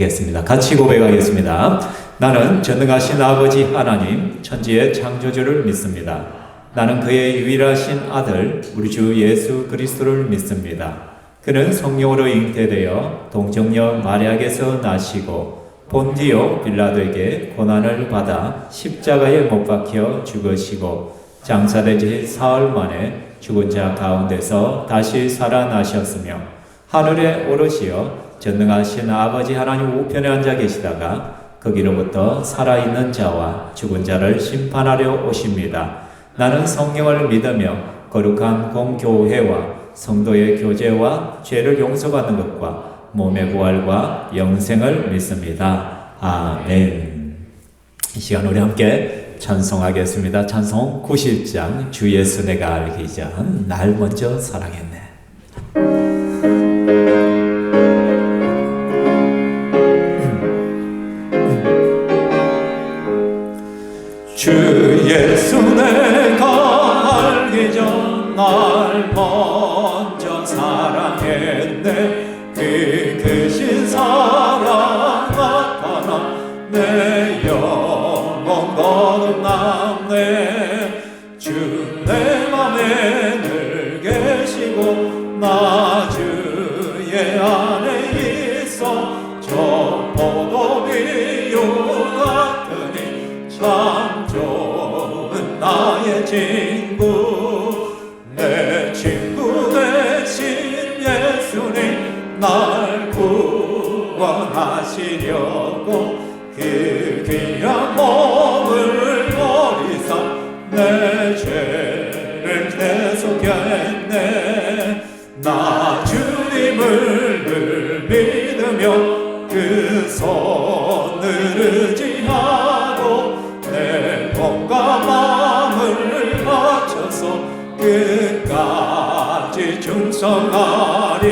하겠습니다. 같이 고백하겠습니다. 나는 전능하신 아버지 하나님, 천지의 창조주를 믿습니다. 나는 그의 유일하신 아들, 우리 주 예수 그리스도를 믿습니다. 그는 성령으로 잉태되어 동정녀 마리아에게서 나시고 본디오 빌라도에게 고난을 받아 십자가에 못 박혀 죽으시고 장사된 지 사흘 만에 죽은 자 가운데서 다시 살아나셨으며 하늘에 오르시어 전능하신 아버지 하나님 우편에 앉아 계시다가 거기로부터 살아있는 자와 죽은 자를 심판하려 오십니다. 나는 성령을 믿으며 거룩한 공교회와 성도의 교제와 죄를 용서받는 것과 몸의 부활과 영생을 믿습니다. 아멘. 이 시간 우리 함께 찬송하겠습니다. 찬송 90장 주 예수 내가 알기 전 날 먼저 사랑했네. 주 예수 내가 알기 전 날 먼저 사랑했네. 그 크신 사랑 나타나 내 영혼 거듭났네. 주 내 맘에 늘 계시고 나 주의 안에 있어 저 포도비유 같으니 참 좋은 나의 친구. 내 친구 대신 예수님 날 구원하시려고 그 귀한 몸을 버리사 내 죄를 대속했네. 나 주님을 늘 믿으며 그 손을 의지하고 내 몸과 마음을 바쳐서 끝까지 충성하리.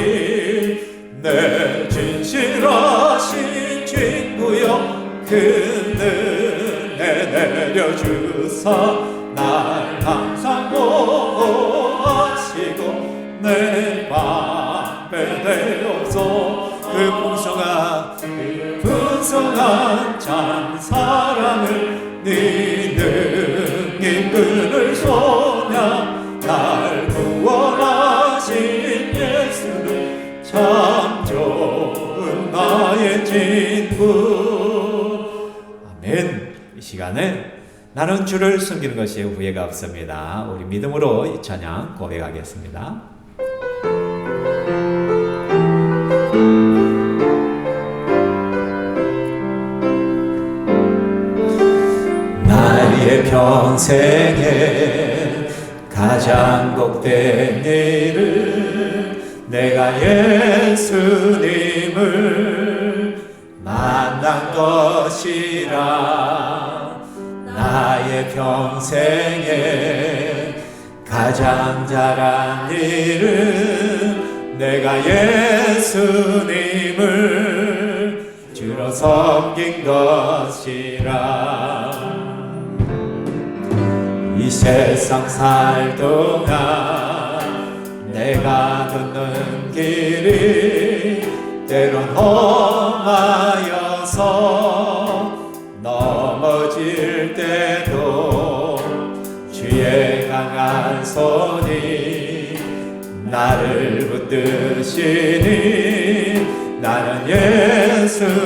내 진실하신 친구여 그 은혜 내려주사 날 항상 보호하시고 내 방패 되어서 그 풍성한 참 사랑을 네 능히 끊을 소냐. 날 구원하신 예수는 참 좋은 나의 친구. 아멘. 이 시간에 나는 주를 섬기는 것이 후회가 없습니다. 우리 믿음으로 이 찬양 고백하겠습니다. 나의 평생에 가장 복된 일은 내가 예수님을 만난 것이라. 나의 평생에 가장 잘한 일은 내가 예수님을 주로 섬긴 것이라. 이 세상 살 동안 내가 걷는 길이 때론 험하여서 넘어질 때도 주의 강한 손이 나를 붙드시니 나는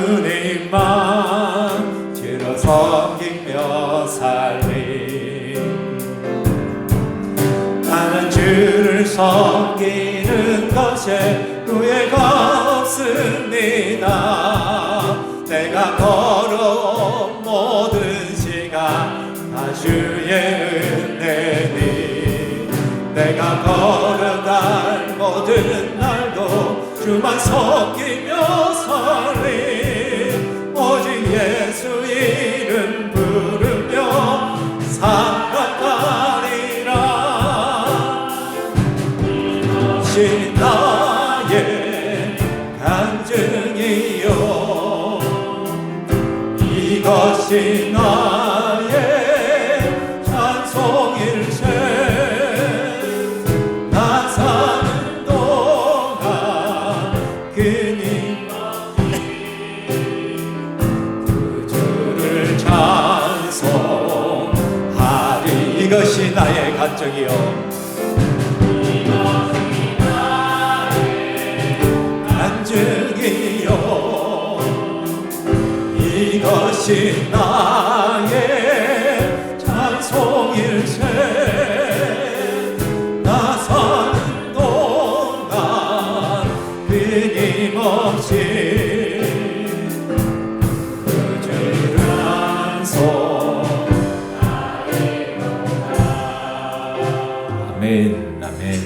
예수님만 주로 섬기며 살리. 나는 주를 섬기는 것에 후회가 없습니다. 내가 걸어온 모든 시간 다 주의 은혜니 내가 걸어갈 모든 날도 주만 섬기며 살리. 오직 예수 이름 부르며 살아가리라. 이것이 나의 간증이요 이것이 나의 찬송일세. 나 사는 동안 그님만이 간증이요 간증이요 이것이 나의 찬송일세 나 사는 동안 끊임없이 아멘, 아멘.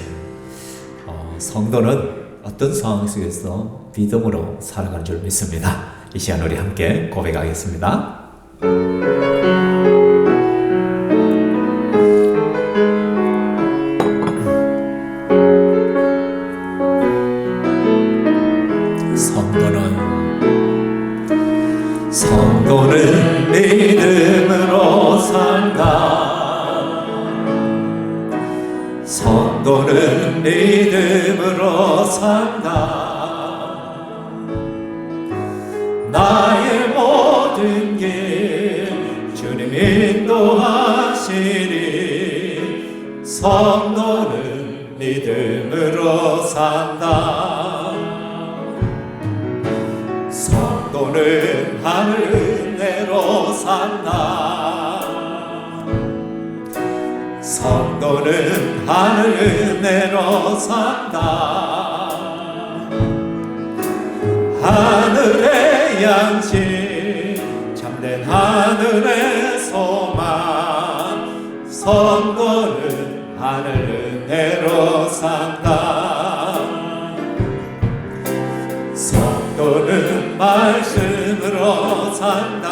성도는 어떤 상황 속에서 믿음으로 살아가는 줄 믿습니다. 이 시간 우리 함께 고백하겠습니다. 성도는 믿음으로 산다. 성도는 믿음으로 산다. 나의 모든 길 주님 인도하시리. 성도는 믿음으로 산다. 성도는 하늘 은혜로 산다. 성도는 하늘 은혜로 산다. 하늘의 양식 참된 하늘의 소망. 성도는 하늘 은혜로 산다. 성도는 말씀으로 산다.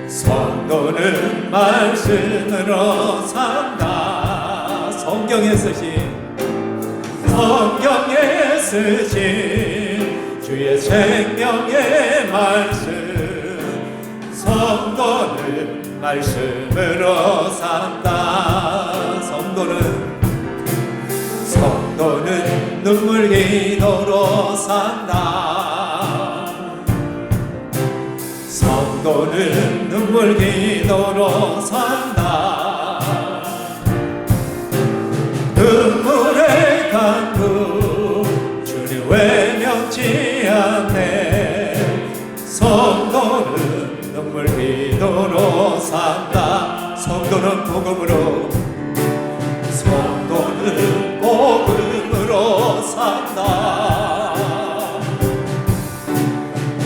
성도는 말씀으로 산다. 성경에 쓰신 주의 생명의 말씀. 성도는 말씀으로 산다. 성도는 눈물 기도로 산다. 성도는 눈물 기도로 산다. 눈물의 강구 주님 외면치 않네. 성도는 눈물 기도로 산다. 성도는 복음으로 산다.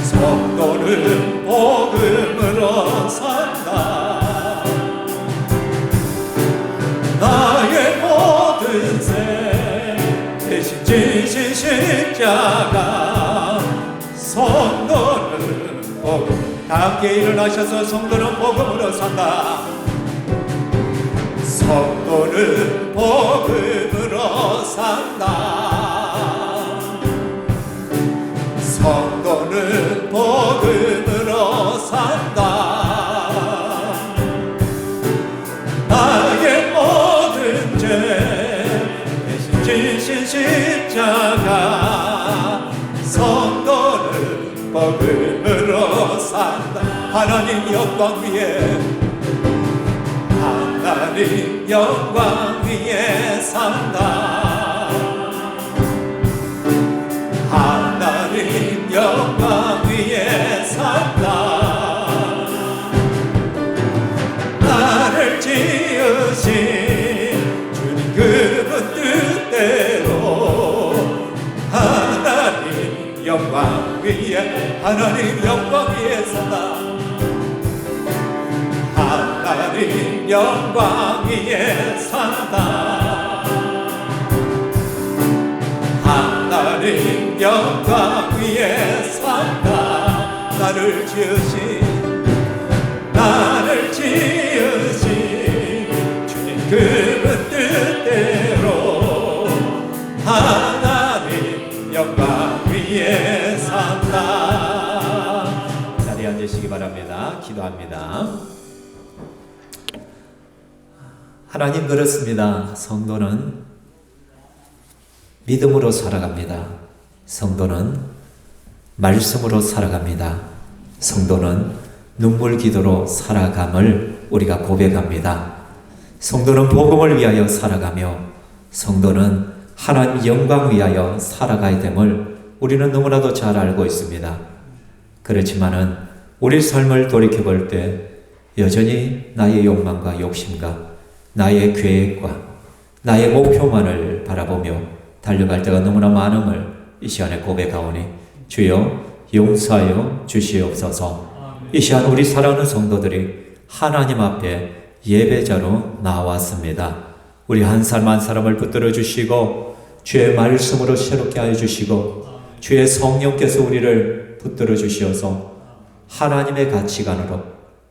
성도는 복음으로 산다. 나의 모든 새 대신 지신 십자가. 성도는 복음. 다 함께 일어나셔서 성도는 복음으로 산다. 성도는 복음으로 산다. 성도는 복음으로 산다. 나의 모든 죄 대신 지신 십자가. 성도는 복음으로 산다. 하나님 영광 위에 하나님 영광 위에 산다. 하나님 영광 위에 산다. 나를 지으신 주님 그분 뜻대로. 하나님 영광 위에 하나님 영광 위에 산다. 하나님 영광 위에 산다. 하나님 영광 위에 산다. 나를 지으신 주님 그분 뜻대로. 하나님 영광 위에 산다. 자리에 앉으시기 바랍니다. 기도합니다. 하나님 그렇습니다. 성도는 믿음으로 살아갑니다. 성도는 말씀으로 살아갑니다. 성도는 눈물 기도로 살아감을 우리가 고백합니다. 성도는 복음을 위하여 살아가며 성도는 하나님 영광 위하여 살아가야 됨을 우리는 너무나도 잘 알고 있습니다. 그렇지만은 우리 삶을 돌이켜볼 때 여전히 나의 욕망과 욕심과 나의 계획과 나의 목표만을 바라보며 달려갈 때가 너무나 많음을 이 시간에 고백하오니 주여 용서하여 주시옵소서. 이 시간 우리 사랑하는 성도들이 하나님 앞에 예배자로 나왔습니다. 우리 한 사람 한 사람을 붙들어 주시고 주의 말씀으로 새롭게 하여 주시고 주의 성령께서 우리를 붙들어 주시어서 하나님의 가치관으로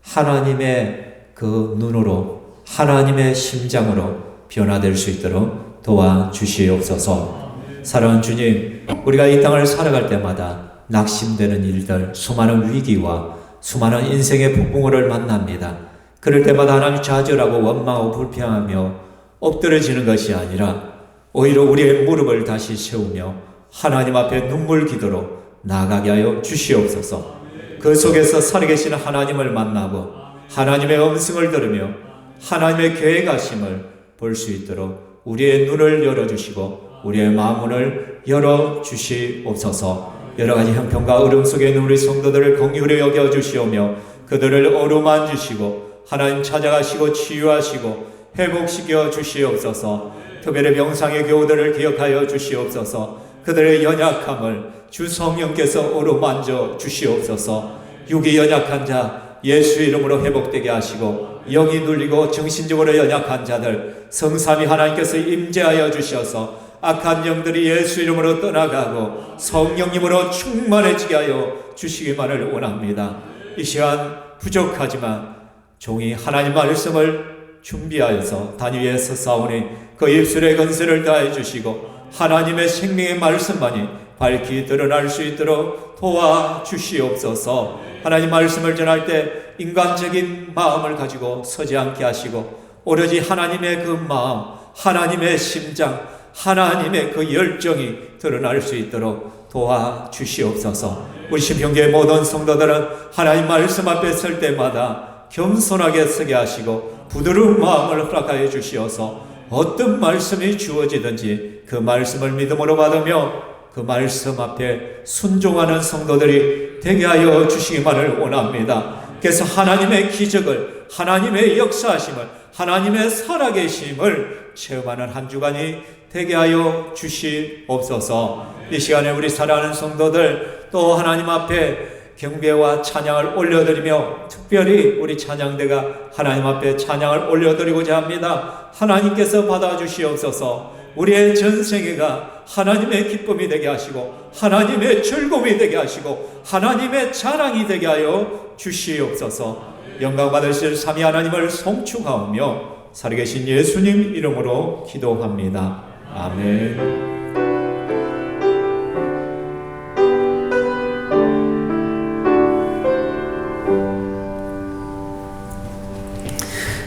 하나님의 그 눈으로 하나님의 심장으로 변화될 수 있도록 도와주시옵소서. 사랑하는 주님, 우리가 이 땅을 살아갈 때마다 낙심되는 일들, 수많은 위기와 수많은 인생의 폭풍우를 만납니다. 그럴 때마다 하나님 좌절하고 원망하고 불평하며 엎드려지는 것이 아니라 오히려 우리의 무릎을 다시 세우며 하나님 앞에 눈물 기도로 나아가게 하여 주시옵소서. 그 속에서 살아계시는 하나님을 만나고 하나님의 음성을 들으며 하나님의 계획하심을 볼 수 있도록 우리의 눈을 열어주시고 우리의 마음을 열어주시옵소서. 여러가지 형편과 어려움 속에 있는 우리 성도들을 긍휼히 여겨주시오며 그들을 어루만지시고 하나님 찾아가시고 치유하시고 회복시켜 주시옵소서. 특별히 병상의 교우들을 기억하여 주시옵소서. 그들의 연약함을 주 성령께서 어루만져 주시옵소서. 육이 연약한 자 예수 이름으로 회복되게 하시고 영이 눌리고 정신적으로 연약한 자들 성삼위 하나님께서 임재하여 주셔서 악한 영들이 예수 이름으로 떠나가고 성령님으로 충만해지게 하여 주시기만을 원합니다. 이 시간 부족하지만 종이 하나님 말씀을 준비하여서 단 위에 서사오니 그 입술에 건세를 다해 주시고 하나님의 생명의 말씀만이 밝히 드러날 수 있도록 도와주시옵소서. 하나님 말씀을 전할 때 인간적인 마음을 가지고 서지 않게 하시고 오로지 하나님의 그 마음, 하나님의 심장, 하나님의 그 열정이 드러날 수 있도록 도와주시옵소서. 우리 신평교의 모든 성도들은 하나님 말씀 앞에 설 때마다 겸손하게 서게 하시고 부드러운 마음을 허락하여 주시어서 어떤 말씀이 주어지든지 그 말씀을 믿음으로 받으며 그 말씀 앞에 순종하는 성도들이 되게 하여 주시기만을 원합니다. 그래서 하나님의 기적을, 하나님의 역사하심을, 하나님의 살아계심을 체험하는 한 주간이 되게 하여 주시옵소서. 이 시간에 우리 사랑하는 성도들 또 하나님 앞에 경배와 찬양을 올려드리며 특별히 우리 찬양대가 하나님 앞에 찬양을 올려드리고자 합니다. 하나님께서 받아주시옵소서. 우리의 전생애가 하나님의 기쁨이 되게 하시고 하나님의 즐거움이 되게 하시고 하나님의 자랑이 되게 하여 주시옵소서. 영광 받으실 삼위 하나님을 송축하오며 살아계신 예수님 이름으로 기도합니다. 아멘.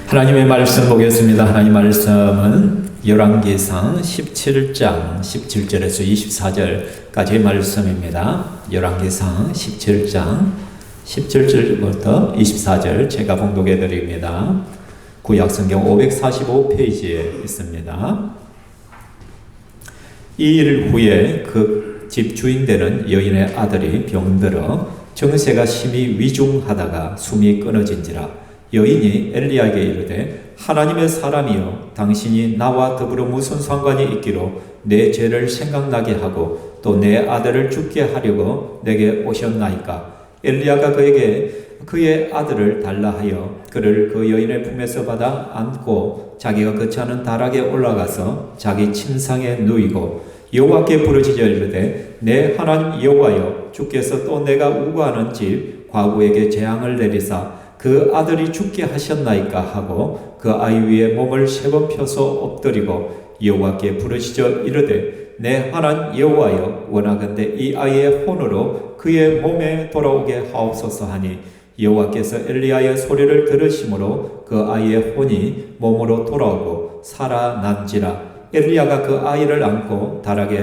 하나님의 말씀 보겠습니다. 하나님 말씀은 열왕기상 17장 17절에서 24절까지의 말씀입니다. 열왕기상 17장 17절부터 24절 제가 봉독해 드립니다. 구약성경 545페이지에 있습니다. 이 일 후에 그 집 주인 되는 여인의 아들이 병들어 정세가 심히 위중하다가 숨이 끊어진지라 여인이 엘리야에게 이르되 하나님의 사람이여 당신이 나와 더불어 무슨 상관이 있기로 내 죄를 생각나게 하고 또 내 아들을 죽게 하려고 내게 오셨나이까. 엘리야가 그에게 그의 아들을 달라 하여 그를 그 여인의 품에서 받아 안고 자기가 거처하는 다락에 올라가서 자기 침상에 누이고 여호와께 부르짖어 이르되 내 하나님 여호와여 주께서 또 내가 우거하는 집 과부에게 재앙을 내리사 그 아들이 죽게 하셨나이까 하고 그 아이 위에 몸을 3번 펴서 엎드리고 여호와께 부르짖어 이르되 내 하나님 여호와여 원하건대 이 아이의 혼으로 그의 몸에 돌아오게 하옵소서 하니 여호와께서 엘리야의 소리를 들으심으로 그 아이의 혼이 몸으로 돌아오고 살아난지라. 엘리야가 그 아이를 안고 다락에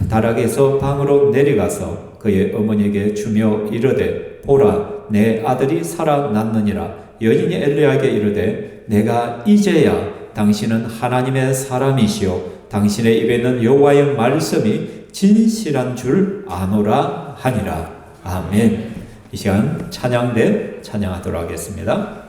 다락에서 방으로 내려가서 그의 어머니에게 주며 이르되 보라 내 아들이 살아났느니라. 여인이 엘리야에게 이르되 내가 이제야 당신은 하나님의 사람이시요 당신의 입에 있는 여호와의 말씀이 진실한 줄 아노라 하니라. 아멘. 이 시간 찬양대 찬양하도록 하겠습니다.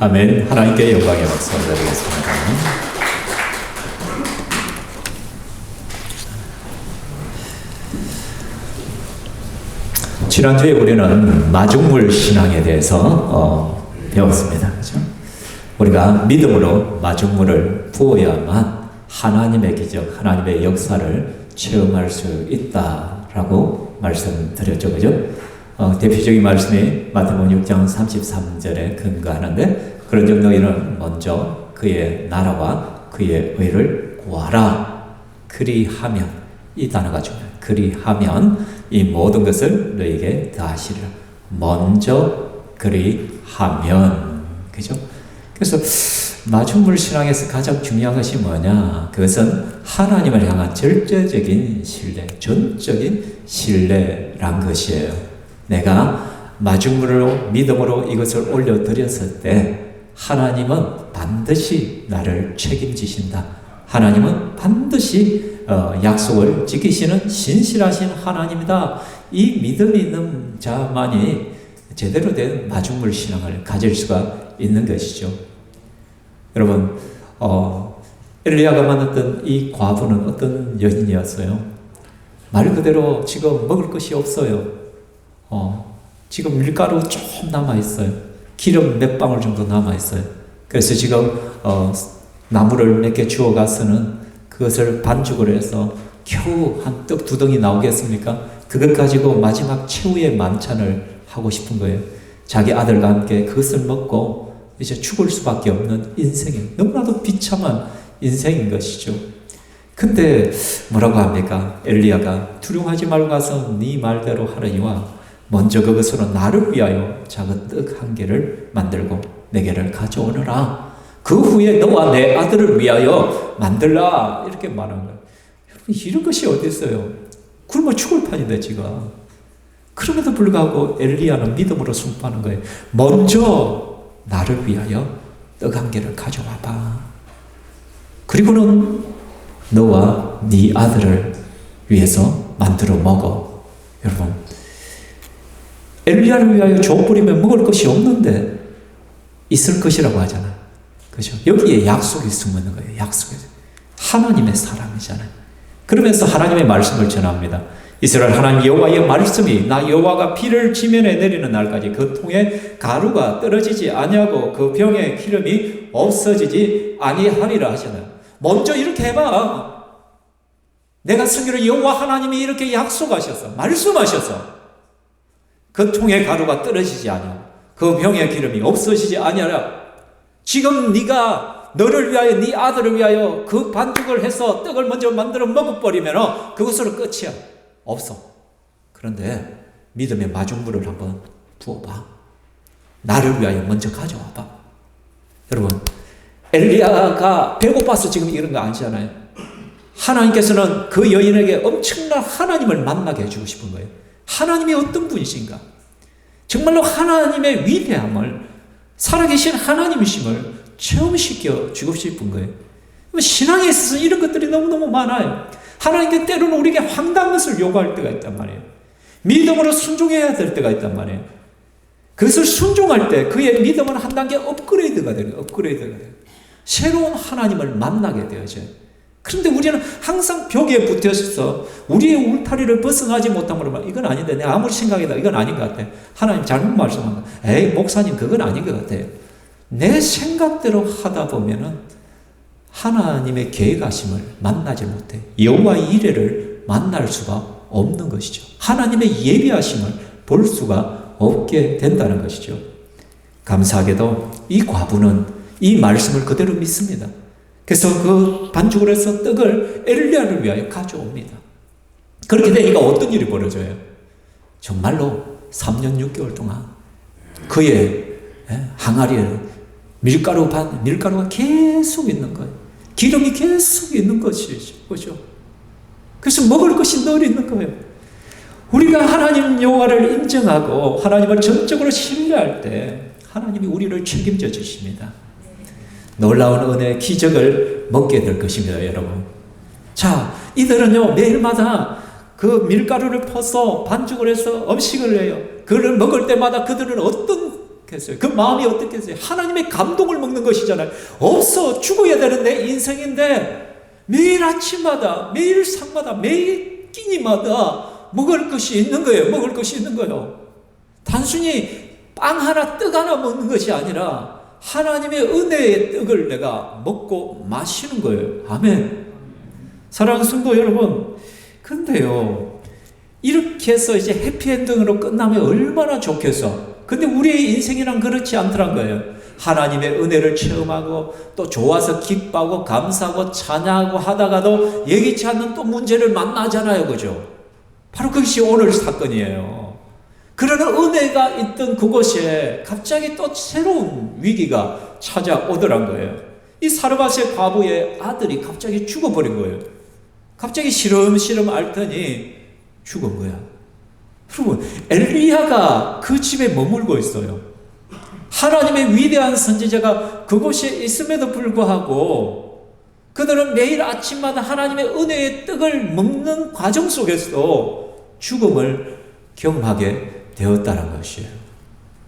아멘. 하나님께 영광의 박수 드리겠습니다. 지난주에 우리는 마중물 신앙에 대해서 배웠습니다. 그렇죠? 우리가 믿음으로 마중물을 부어야만 하나님의 기적, 하나님의 역사를 체험할 수 있다라고 말씀드렸죠. 그죠? 대표적인 말씀이 마태복음 6장 33절에 근거하는데, 그런즉 너희는 먼저 그의 나라와 그의 의를 구하라. 그리하면, 이 단어가 중요해요. 그리하면 이 모든 것을 너희에게 더하시리라. 먼저 그리하면, 그죠? 그래서 마중물 신앙에서 가장 중요한 것이 뭐냐? 그것은 하나님을 향한 절대적인 신뢰, 전적인 신뢰란 것이에요. 내가 마중물로 믿음으로 이것을 올려드렸을 때 하나님은 반드시 나를 책임지신다. 하나님은 반드시 약속을 지키시는 신실하신 하나님이다. 이 믿음이 있는 자만이 제대로 된 마중물 신앙을 가질 수가 있는 것이죠. 여러분, 엘리야가 만났던 이 과부는 어떤 여인이었어요? 말 그대로 지금 먹을 것이 없어요. 지금 밀가루 좀 남아있어요. 기름 몇 방울 정도 남아있어요. 그래서 지금 나무를 몇 개 주워가서는 그것을 반죽을 해서 겨우 한 떡 2덩이 나오겠습니까? 그것 가지고 마지막 최후의 만찬을 하고 싶은 거예요. 자기 아들과 함께 그것을 먹고 이제 죽을 수밖에 없는 인생이 너무나도 비참한 인생인 것이죠. 근데 뭐라고 합니까? 엘리야가 두려워하지 말고 가서 네 말대로 하려니와 먼저 그것으로 나를 위하여 작은 떡 한 개를 만들고 내게를 가져오너라. 그 후에 너와 내 아들을 위하여 만들라. 이렇게 말한 거예요. 여러분, 이런 것이 어디 있어요? 굶어 죽을 판인데 지금. 그럼에도 불구하고 엘리야는 믿음으로 순종하는 거예요. 먼저 나를 위하여 떡 한 개를 가져와봐. 그리고는 너와 네 아들을 위해서 만들어 먹어. 여러분, 엘리야를 위하여 조 뿌리면 먹을 것이 없는데 있을 것이라고 하잖아. 그죠? 여기에 약속이 숨어 있는 거예요. 약속이. 하나님의 사람이잖아요. 그러면서 하나님의 말씀을 전합니다. 이스라엘 하나님 여호와의 말씀이 나 여호와가 비를 지면에 내리는 날까지 그 통에 가루가 떨어지지 아니하고 그 병에 기름이 없어지지 아니하리라 하잖아요. 먼저 이렇게 해봐. 내가 쓰기로 여호와 하나님이 이렇게 약속하셨어. 말씀하셨어. 그 통에 가루가 떨어지지 아니하고 그 병에 기름이 없어지지 아니하라. 지금 네가 너를 위하여 네 아들을 위하여 그 반죽을 해서 떡을 먼저 만들어 먹어버리면 그것으로 끝이야. 없어. 그런데 믿음의 마중물을 한번 부어봐. 나를 위하여 먼저 가져와봐. 여러분, 엘리야가 배고파서 지금 이런 거 아니잖아요. 하나님께서는 그 여인에게 엄청난 하나님을 만나게 해주고 싶은 거예요. 하나님이 어떤 분이신가? 정말로 하나님의 위대함을, 살아계신 하나님이심을 체험시켜 주고 싶은 거예요. 신앙에 있어서 이런 것들이 너무너무 많아요. 하나님께 때로는 우리에게 황당한 것을 요구할 때가 있단 말이에요. 믿음으로 순종해야 될 때가 있단 말이에요. 그것을 순종할 때 그의 믿음은 한 단계 업그레이드가 되는 거예요. 업그레이드가 돼요. 새로운 하나님을 만나게 되어져요. 그런데 우리는 항상 벽에 붙어서 우리의 울타리를 벗어나지 못하면 이건 아닌데 내가 아무리 생각해도 이건 아닌 것 같아. 하나님 잘못 말씀한 거. 에이 목사님 그건 아닌 것 같아요. 내 생각대로 하다 보면은 하나님의 계획하심을 만나지 못해. 여호와의 이레를 만날 수가 없는 것이죠. 하나님의 예비하심을 볼 수가 없게 된다는 것이죠. 감사하게도 이 과부는 이 말씀을 그대로 믿습니다. 그래서 그 반죽을 해서 떡을 엘리야를 위하여 가져옵니다. 그렇게 되니까 어떤 일이 벌어져요? 정말로 3년 6개월 동안 그의 항아리에 밀가루가 계속 있는 거예요. 기름이 계속 있는 것이죠. 그래서 먹을 것이 늘 있는 거예요. 우리가 하나님 여호와를 인정하고 하나님을 전적으로 신뢰할 때 하나님이 우리를 책임져 주십니다. 놀라운 은혜의 기적을 먹게 될 것입니다, 여러분. 자, 이들은요, 매일마다 그 밀가루를 퍼서 반죽을 해서 음식을 해요. 그걸 먹을 때마다 그들은 어떻겠어요? 그 마음이 어떻겠어요? 하나님의 감동을 먹는 것이잖아요. 없어, 죽어야 되는 내 인생인데 매일 아침마다, 매일 상마다, 매일 끼니마다 먹을 것이 있는 거예요. 먹을 것이 있는 거예요. 단순히 빵 하나, 떡 하나 먹는 것이 아니라 하나님의 은혜의 떡을 내가 먹고 마시는 거예요. 아멘. 사랑하는 성도 여러분, 근데요, 이렇게 해서 이제 해피엔딩으로 끝나면 얼마나 좋겠어. 근데 우리의 인생이란 그렇지 않더란 거예요. 하나님의 은혜를 체험하고 또 좋아서 기뻐하고 감사하고 찬양하고 하다가도 예기치 않는 또 문제를 만나잖아요. 그죠? 바로 그것이 오늘 사건이에요. 그러나 은혜가 있던 그곳에 갑자기 또 새로운 위기가 찾아오더란 거예요. 이 사르밧의 과부의 아들이 갑자기 죽어버린 거예요. 갑자기 시름시름 앓더니 죽은 거야. 여러분, 엘리야가 그 집에 머물고 있어요. 하나님의 위대한 선지자가 그곳에 있음에도 불구하고 그들은 매일 아침마다 하나님의 은혜의 떡을 먹는 과정 속에서도 죽음을 경험하게 되었다는 것이에요.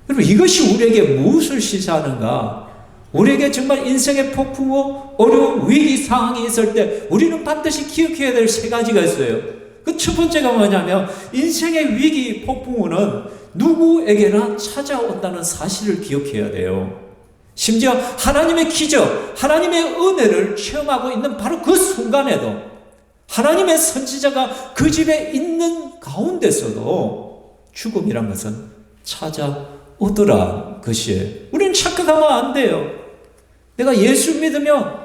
여러분, 이것이 우리에게 무엇을 시사하는가? 우리에게 정말 인생의 폭풍우, 어려운 위기 상황이 있을 때 우리는 반드시 기억해야 될 세 가지가 있어요. 그 첫 번째가 뭐냐면 인생의 위기, 폭풍우는 누구에게나 찾아온다는 사실을 기억해야 돼요. 심지어 하나님의 기적, 하나님의 은혜를 체험하고 있는 바로 그 순간에도 하나님의 선지자가 그 집에 있는 가운데서도 죽음이란 것은 찾아온다는 오더란 것이에요. 우리는 착각하면 안 돼요. 내가 예수 믿으면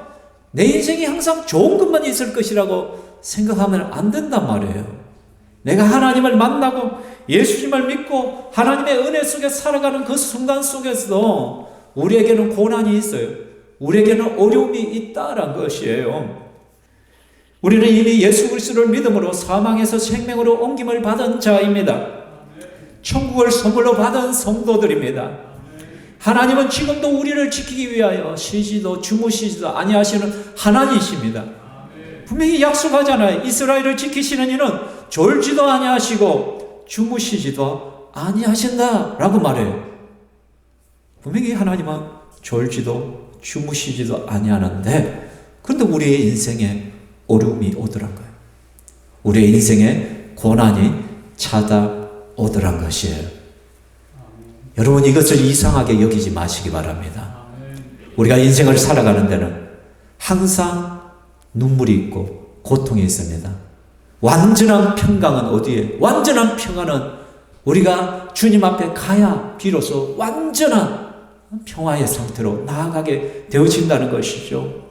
내 인생이 항상 좋은 것만 있을 것이라고 생각하면 안 된단 말이에요. 내가 하나님을 만나고 예수님을 믿고 하나님의 은혜 속에 살아가는 그 순간 속에서도 우리에게는 고난이 있어요. 우리에게는 어려움이 있다는 것이에요. 우리는 이미 예수 그리스도를 믿음으로 사망에서 생명으로 옮김을 받은 자입니다. 천국을 선물로 받은 성도들입니다. 하나님은 지금도 우리를 지키기 위하여 쉬지도 주무시지도 아니하시는 하나님이십니다. 분명히 약속하잖아요. 이스라엘을 지키시는 이는 졸지도 아니하시고 주무시지도 아니하신다라고 말해요. 분명히 하나님은 졸지도 주무시지도 아니하는데, 그런데 우리의 인생에 어려움이 오더란 거예요. 우리의 인생에 고난이 찾아오더란 것이에요. 여러분, 이것을 이상하게 여기지 마시기 바랍니다. 우리가 인생을 살아가는 데는 항상 눈물이 있고 고통이 있습니다. 완전한 평강은 어디에? 완전한 평안은 우리가 주님 앞에 가야 비로소 완전한 평화의 상태로 나아가게 되어진다는 것이죠.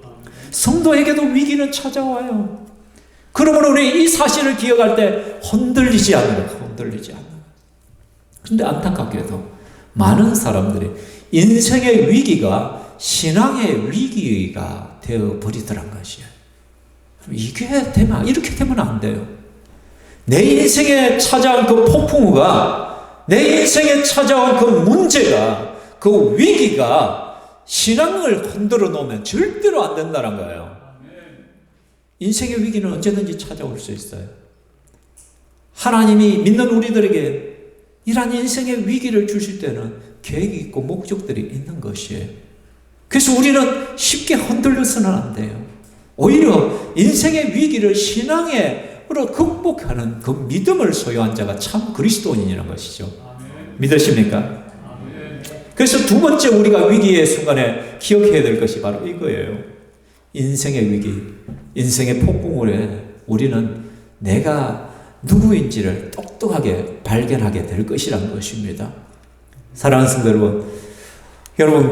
성도에게도 위기는 찾아와요. 그러므로 우리 이 사실을 기억할 때 흔들리지 않는 거예요. 흔들리지 않는 거예요. 그런데 안타깝게도 많은 사람들이 인생의 위기가 신앙의 위기가 되어버리더란 것이에요. 이게 되면, 이렇게 되면 안 돼요. 내 인생에 찾아온 그 폭풍우가, 내 인생에 찾아온 그 문제가, 그 위기가 신앙을 흔들어 놓으면 절대로 안 된다는 거예요. 인생의 위기는 언제든지 찾아올 수 있어요. 하나님이 믿는 우리들에게 이러한 인생의 위기를 주실 때는 계획이 있고 목적들이 있는 것이에요. 그래서 우리는 쉽게 흔들려서는 안 돼요. 오히려 인생의 위기를 신앙으로 극복하는 그 믿음을 소유한 자가 참 그리스도인이라는 것이죠. 믿으십니까? 그래서 두 번째 우리가 위기의 순간에 기억해야 될 것이 바로 이거예요. 인생의 위기, 인생의 폭풍우에 우리는 내가 누구인지를 똑똑하게 발견하게 될 것이라는 것입니다. 사랑하는 성도 여러분,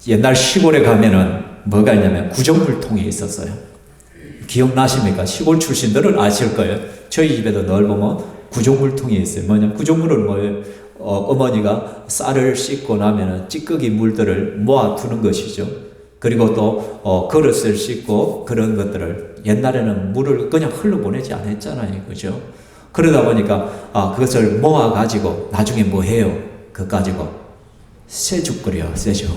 옛날 시골에 가면은 뭐가 있냐면 구정물통이 있었어요. 기억나십니까? 시골 출신들은 아실 거예요. 저희 집에도 늘 보면 구정물통이 있어요. 뭐냐면 구정물은 뭐예요? 어머니가 쌀을 씻고 나면은 찌꺼기 물들을 모아두는 것이죠. 그리고 또 그릇을 씻고 그런 것들을, 옛날에는 물을 그냥 흘러보내지 않았잖아요. 그죠? 그러다 보니까 그것을 모아가지고 나중에 뭐 해요? 그거 가지고 새죽 끓여요. 새죽.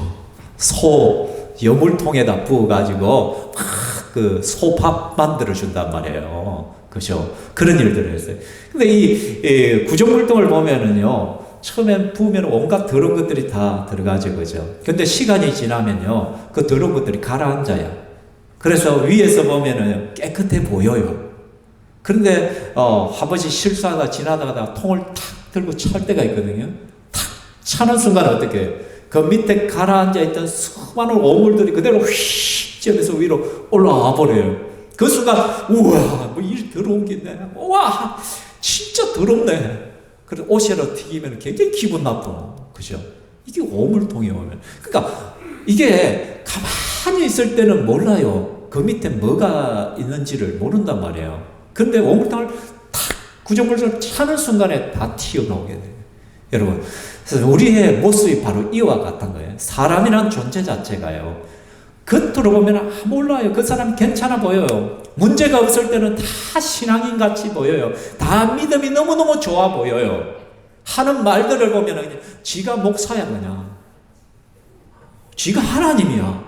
소 여물통에다 부어가지고 막 그 소밥 만들어준단 말이에요. 그죠? 그런 일들을 했어요. 근데 이 구정물통을 보면은요, 처음엔 부으면 온갖 더러운 것들이 다 들어가죠. 그죠? 근데 시간이 지나면요, 그 더러운 것들이 가라앉아요. 그래서 위에서 보면은 깨끗해 보여요. 그런데, 한 번씩 실수하다 지나다가 통을 탁 들고 찰 때가 있거든요. 탁 차는 순간 어떻게 해요? 그 밑에 가라앉아 있던 수많은 오물들이 그대로 휙 지어서 위로 올라와 버려요. 그 순간, 우와, 뭐 일 더러운 게 있네. 우와, 진짜 더럽네. 그래서 옷에다 튀기면 굉장히 기분 나쁘고, 그죠? 이게 오물통이 오면. 그러니까 이게 가만히 있을 때는 몰라요. 그 밑에 뭐가 있는지를 모른단 말이에요. 그런데 오물통을 탁 구정물을 차는 순간에 다 튀어나오게 돼요. 여러분, 그래서 우리의 모습이 바로 이와 같은 거예요. 사람이란 존재 자체가요, 겉으로 보면 몰라요. 그 사람 괜찮아 보여요. 문제가 없을 때는 다 신앙인 같이 보여요. 다 믿음이 너무너무 좋아 보여요. 하는 말들을 보면 그냥 지가 목사야, 그냥. 지가 하나님이야.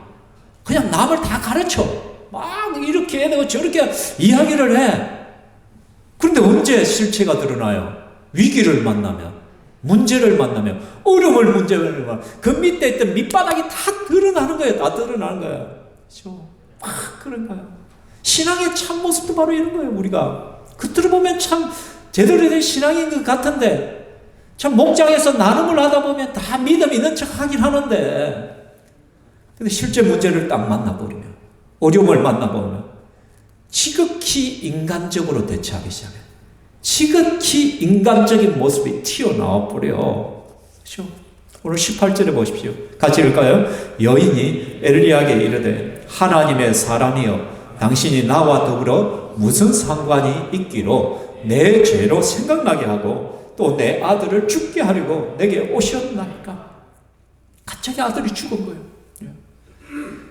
그냥 남을 다 가르쳐. 막 이렇게 해야 되고 저렇게 이야기를 해. 그런데 언제 실체가 드러나요? 위기를 만나면, 문제를 만나면, 어려움을 문제를 만나면 그 밑에 있던 밑바닥이 다 드러나는 거예요. 다 드러나는 거예요. 그렇죠? 막 그런 거예요. 신앙의 참모습도 바로 이런 거예요. 우리가 겉으로 보면 참 제대로 된 신앙인 것 같은데, 참 목장에서 나눔을 하다 보면 다 믿음 있는 척 하긴 하는데, 근데 실제 문제를 딱 만나버리면, 어려움을 만나보면 지극히 인간적으로 대처하기 시작해요. 지극히 인간적인 모습이 튀어나와 버려. 그렇죠? 오늘 18절에 보십시오. 같이 읽을까요? 여인이 엘리야에게 이르되 하나님의 사람이여 당신이 나와 더불어 무슨 상관이 있기로 내 죄로 생각나게 하고 또 내 아들을 죽게 하려고 내게 오셨나이까. 갑자기 아들이 죽은 거예요.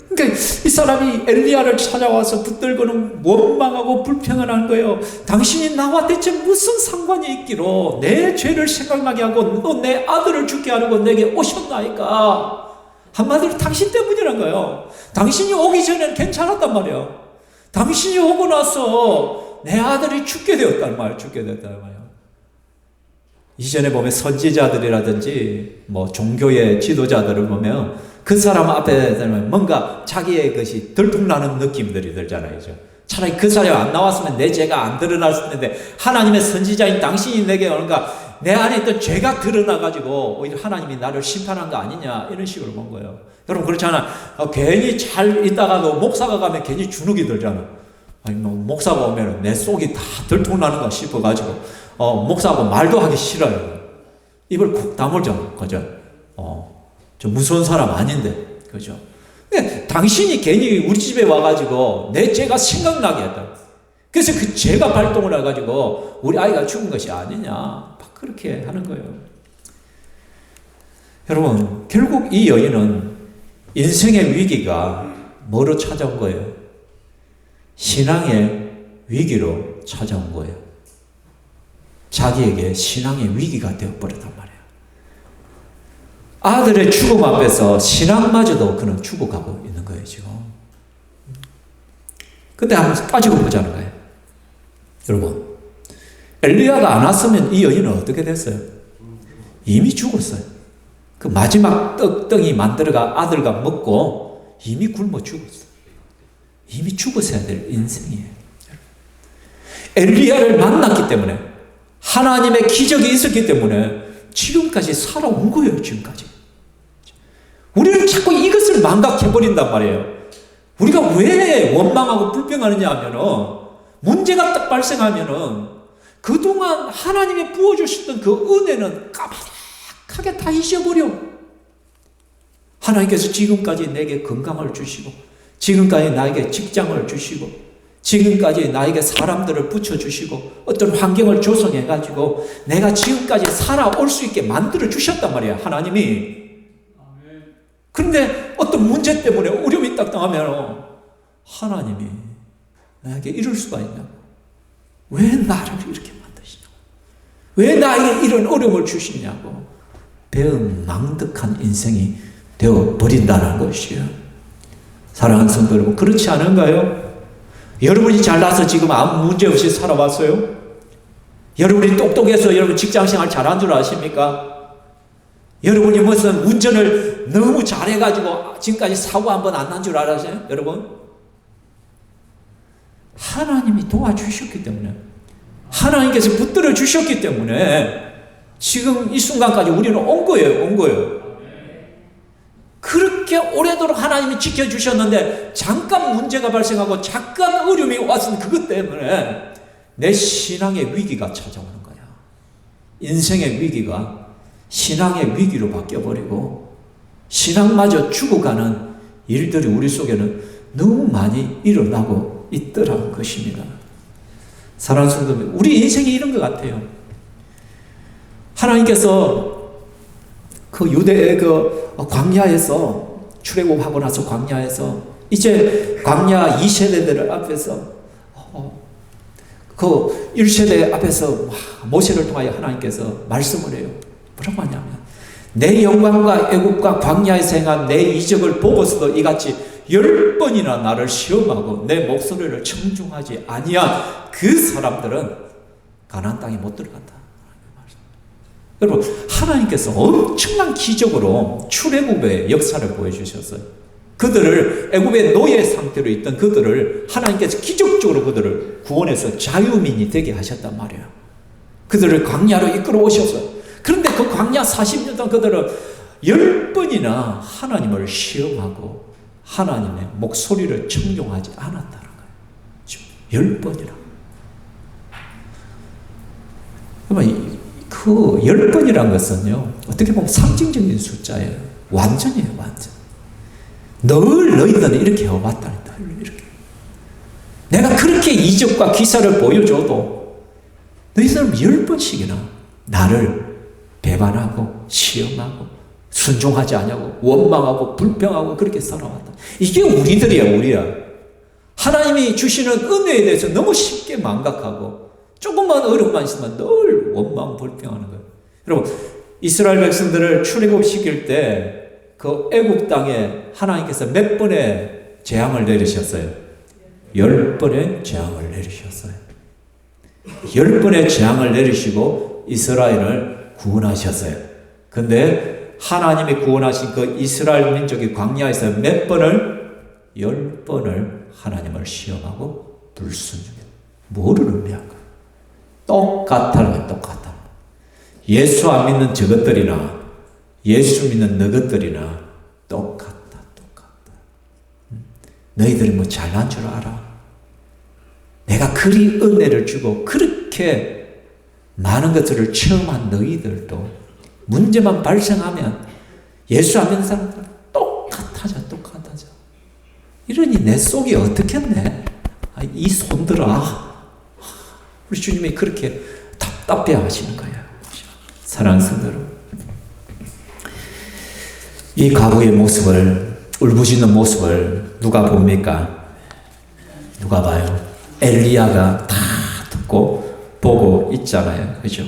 그러니까 이 사람이 엘리야를 찾아와서 붙들고는 원망하고 불평을 거예요. 당신이 나와 대체 무슨 상관이 있기로 내 죄를 생각나게 하고 또 내 아들을 죽게 하려고 내게 오셨나이까. 한마디로 당신 때문이란 거예요. 당신이 오기 전에는 괜찮았단 말이에요. 당신이 오고 나서 내 아들이 죽게 되었단 말이에요. 죽게 되었단 말이에요. 이전에 보면 선지자들이라든지 뭐 종교의 지도자들을 보면 그 사람 앞에 들면 뭔가 자기의 것이 들통나는 느낌들이 들잖아요. 차라리 그 사람이 안 나왔으면 내 죄가 안 드러났을 텐데 하나님의 선지자인 당신이 내게 뭔가 내 안에 있던 죄가 드러나가지고 오히려 하나님이 나를 심판한 거 아니냐 이런 식으로 본 거예요. 여러분 그렇잖아. 괜히 잘 있다가도 목사가 가면 괜히 주눅이 들잖아. 아니 뭐 목사가 오면 내 속이 다 들통나는가 싶어가지고 목사하고 말도 하기 싫어요. 입을 콕 다물죠. 그죠? 저 무서운 사람 아닌데, 그죠? 당신이 괜히 우리 집에 와가지고 내 죄가 생각나게 했다. 그래서 그 죄가 발동을 해가지고 우리 아이가 죽은 것이 아니냐. 막 그렇게 하는 거예요. 여러분, 결국 이 여인은 인생의 위기가 뭐로 찾아온 거예요? 신앙의 위기로 찾아온 거예요. 자기에게 신앙의 위기가 되어버렸단 말이에요. 아들의 죽음 앞에서 신앙마저도 그는 죽어가고 있는 거예요, 지금. 근데 한번 빠지고 보자는 거예요. 여러분, 엘리야가 안 왔으면 이 여인은 어떻게 됐어요? 이미 죽었어요. 그 마지막 떡덩이 만들어가 아들과 먹고 이미 굶어 죽었어요. 이미 죽었어야 될 인생이에요. 엘리야를 만났기 때문에 하나님의 기적이 있었기 때문에 지금까지 살아온 거예요, 지금까지. 우리는 자꾸 이것을 망각해버린단 말이에요. 우리가 왜 원망하고 불평하느냐 하면은, 문제가 딱 발생하면은, 그동안 하나님이 부어주셨던 그 은혜는 까마득하게 다 잊어버려. 하나님께서 지금까지 내게 건강을 주시고, 지금까지 나에게 직장을 주시고, 지금까지 나에게 사람들을 붙여주시고 어떤 환경을 조성해가지고 내가 지금까지 살아올 수 있게 만들어 주셨단 말이에요, 하나님이. 그런데 어떤 문제 때문에 어려움이 딱 당하면 하나님이 나에게 이럴 수가 있냐고. 왜 나를 이렇게 만드시냐고. 왜 나에게 이런 어려움을 주시냐고. 배은망덕한 인생이 되어버린다는 것이에요. 사랑하는 성도 여러분, 그렇지 않은가요? 여러분이 잘나서 지금 아무 문제 없이 살아왔어요? 여러분이 똑똑해서 여러분 직장생활 잘한 줄 아십니까? 여러분이 무슨 운전을 너무 잘해가지고 지금까지 사고 한 번 안 난 줄 알았어요? 여러분? 하나님이 도와주셨기 때문에, 하나님께서 붙들어 주셨기 때문에 지금 이 순간까지 우리는 온 거예요. 그렇게 오래도록 하나님이 지켜주셨는데 잠깐 문제가 발생하고 잠깐 어려움이 왔으면 그것 때문에 내 신앙의 위기가 찾아오는 거야. 인생의 위기가 신앙의 위기로 바뀌어버리고 신앙마저 죽어가는 일들이 우리 속에는 너무 많이 일어나고 있더라는 것입니다. 사랑하는 성도 여러분, 우리 인생이 이런 것 같아요. 하나님께서 그 유대의 그 광야에서 출애굽하고 나서 광야에서 이제 광야 2세대들 앞에서 그 1세대 앞에서 모세를 통하여 하나님께서 말씀을 해요. 뭐라고 하냐면 내 영광과 애국과 광야에서 행한 내 이적을 보고서도 이같이 10번이나 나를 시험하고 내 목소리를 청중하지 아니한 그 사람들은 가나안 땅에 못 들어간다. 여러분, 하나님께서 엄청난 기적으로 출애굽의 역사를 보여주셨어요. 그들을 애굽의 노예 상태로 있던 그들을 하나님께서 기적적으로 그들을 구원해서 자유민이 되게 하셨단 말이에요. 그들을 광야로 이끌어 오셨어요. 그런데 그 광야 40년 동안 그들은 10번이나 하나님을 시험하고 하나님의 목소리를 청종하지 않았다는 거예요. 10번이나. 그 10번이란 것은요, 어떻게 보면 상징적인 숫자예요. 완전이에요, 완전. 늘 너희들은 이렇게 해왔다. 늘 이렇게. 내가 그렇게 이적과 기사를 보여줘도 너희들은 10번씩이나 나를 배반하고 시험하고 순종하지 않냐고 원망하고 불평하고 그렇게 살아왔다. 이게 우리들이야, 우리야. 하나님이 주시는 은혜에 대해서 너무 쉽게 망각하고 조금만 어려움만 있으면 늘 원망 불평하는 거예요. 여러분, 이스라엘 백성들을 출애굽시킬 때 그 애굽 땅에 하나님께서 몇 번의 재앙을 내리셨어요? 10번의 재앙을 내리셨어요. 10번의 재앙을 내리시고 이스라엘을 구원하셨어요. 근데 하나님이 구원하신 그 이스라엘 민족이 광야에서 몇 번을? 10번을 하나님을 시험하고 불순종해요. 뭐를 의미한 거예요? 똑같다는 똑같다. 예수 안 믿는 저것들이나 예수 믿는 너것들이나 똑같다. 너희들이 뭐 잘난 줄 알아? 내가 그리 은혜를 주고 그렇게 많은 것들을 체험한 너희들도 문제만 발생하면 예수 안 믿는 사람들 똑같아져. 이러니 내 속이 어떻겠네? 이 손들아. 우리 주님이 그렇게 답답해 하시는 거예요. 사랑하는 성도들, 이 가구의 모습을, 울부짖는 모습을 누가 봅니까? 누가 봐요? 엘리야가 다 듣고 보고 있잖아요. 그죠?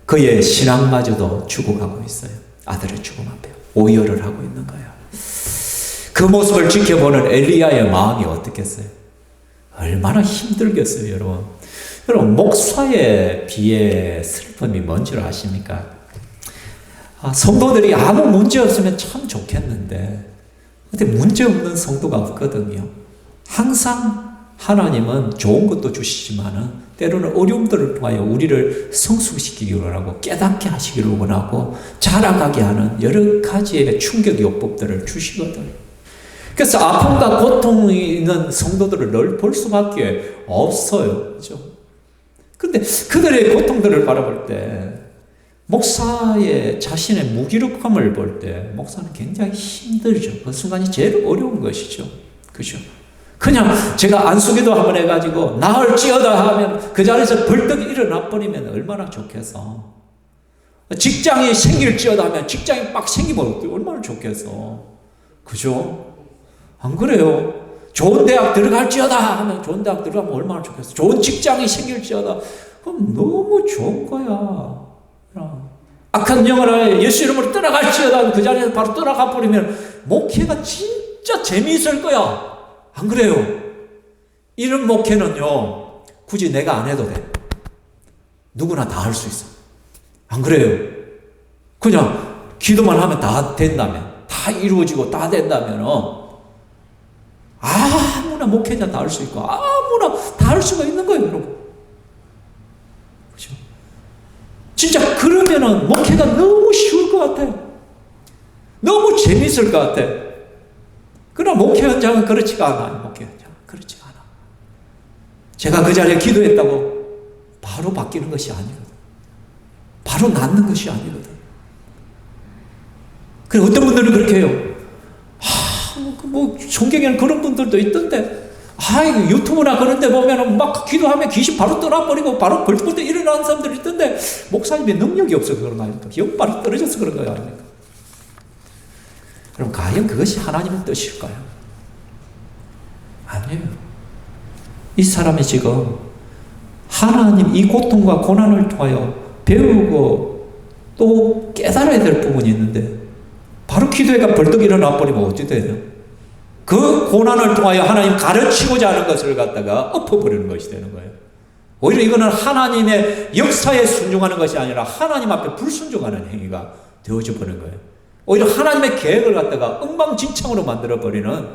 그의 신앙마저도 죽어가고 있어요. 아들의 죽음 앞에 오열을 하고 있는 거예요. 그 모습을 지켜보는 엘리야의 마음이 어떻겠어요? 얼마나 힘들겠어요, 여러분. 여러분, 목사의 비의 슬픔이 뭔지 아십니까? 성도들이 아무 문제 없으면 참 좋겠는데, 근데 문제 없는 성도가 없거든요. 항상 하나님은 좋은 것도 주시지만은 때로는 어려움들을 통하여 우리를 성숙시키기를 원하고 깨닫게 하시기를 원하고 자라가게 하는 여러 가지의 충격 요법들을 주시거든요. 그래서 아픔과 고통이 있는 성도들을 늘 볼 수밖에 없어요. 그렇죠? 근데 그들의 고통들을 바라볼 때 목사의 자신의 무기력함을 볼 때 목사는 굉장히 힘들죠. 그 순간이 제일 어려운 것이죠. 그죠? 그냥 제가 안수기도 한번 해가지고 나을지어다 하면 그 자리에서 벌떡 일어나 버리면 얼마나 좋겠어. 직장이 생길지어다 하면 직장이 막 생기면 얼마나 좋겠어. 그죠? 안 그래요? 좋은 대학 들어갈지어다 하면 좋은 대학 들어가면 얼마나 좋겠어. 좋은 직장이 생길지어다. 그럼 너무 좋은 거야. 악한 영혼을 예수 이름으로 떠나갈지어다 그 자리에서 바로 떠나가 버리면 목회가 진짜 재미있을 거야. 안 그래요? 이런 목회는요, 굳이 내가 안 해도 돼. 누구나 다 할 수 있어. 안 그래요? 그냥 기도만 하면 다 된다면, 다 이루어지고 다 된다면, 아무나 목회자 다 할 수 있고, 아무나 다 할 수가 있는 거예요, 여러분. 그렇죠? 진짜 그러면은 목회가 너무 쉬울 것 같아요. 너무 재밌을 것 같아. 그러나 목회 현장은 그렇지가 않아요. 목회 현장은 그렇지가 않아. 제가 그 자리에 기도했다고 바로 바뀌는 것이 아니거든. 바로 낫는 것이 아니거든. 그래, 어떤 분들은 그렇게 해요. 성경에는 그런 분들도 있던데, 유튜브나 그런 데 보면 막 기도하면 귀신 바로 떠나버리고 바로 벌떡벌떡 일어나는 사람들이 있던데, 목사님의 능력이 없어서 그런 거 아닙니까? 영빨이 떨어져서 그런 거 아닙니까? 그럼 과연 그것이 하나님의 뜻일까요? 아니에요. 이 사람이 지금 하나님 이 고통과 고난을 통하여 배우고 또 깨달아야 될 부분이 있는데 바로 기도회가 벌떡 일어나 버리면 어떻게 돼요? 그 고난을 통하여 하나님 가르치고자 하는 것을 갖다가 엎어버리는 것이 되는 거예요. 오히려 이거는 하나님의 역사에 순종하는 것이 아니라 하나님 앞에 불순종하는 행위가 되어져 버리는 거예요. 오히려 하나님의 계획을 갖다가 엉망진창으로 만들어버리는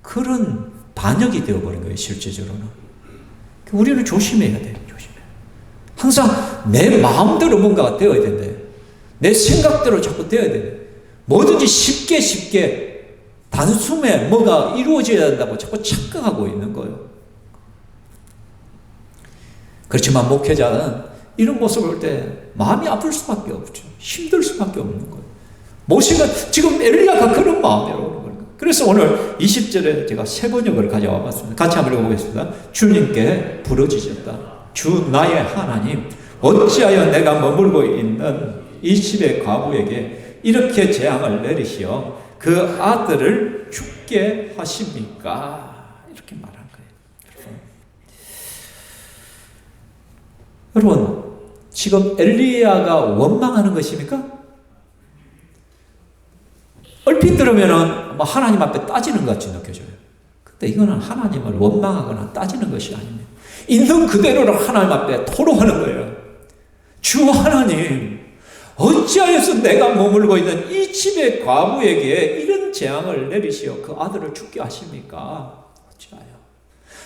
그런 반역이 되어버린 거예요, 실제적으로는. 우리는 조심해야 돼요, 조심해. 항상 내 마음대로 뭔가가 되어야 된대. 내 생각대로 자꾸 되어야 돼. 뭐든지 쉽게 단숨에 뭐가 이루어져야 된다고 자꾸 착각하고 있는 거예요. 그렇지만 목회자는 이런 모습을 볼 때 마음이 아플 수밖에 없죠. 힘들 수밖에 없는 거예요. 모세가 지금 엘리야가 그런 마음으로 오는 거예요. 그래서 오늘 20절에 제가 세 번역을 가져와 봤습니다. 같이 한번 읽어보겠습니다. 주님께 부르짖었다. 주 나의 하나님, 어찌하여 내가 머물고 있는 이 집의 과부에게 이렇게 재앙을 내리시어 그 아들을 죽게 하십니까? 이렇게 말한 거예요. 여러분, 지금 엘리야가 원망하는 것입니까? 얼핏 들으면은 하나님 앞에 따지는 것 같이 느껴져요. 근데 이거는 하나님을 원망하거나 따지는 것이 아닙니다. 있는 그대로를 하나님 앞에 토로하는 거예요. 주 하나님, 어찌하여서 내가 머물고 있는 이 집의 과부에게 이런 재앙을 내리시어 그 아들을 죽게 하십니까? 어찌하여?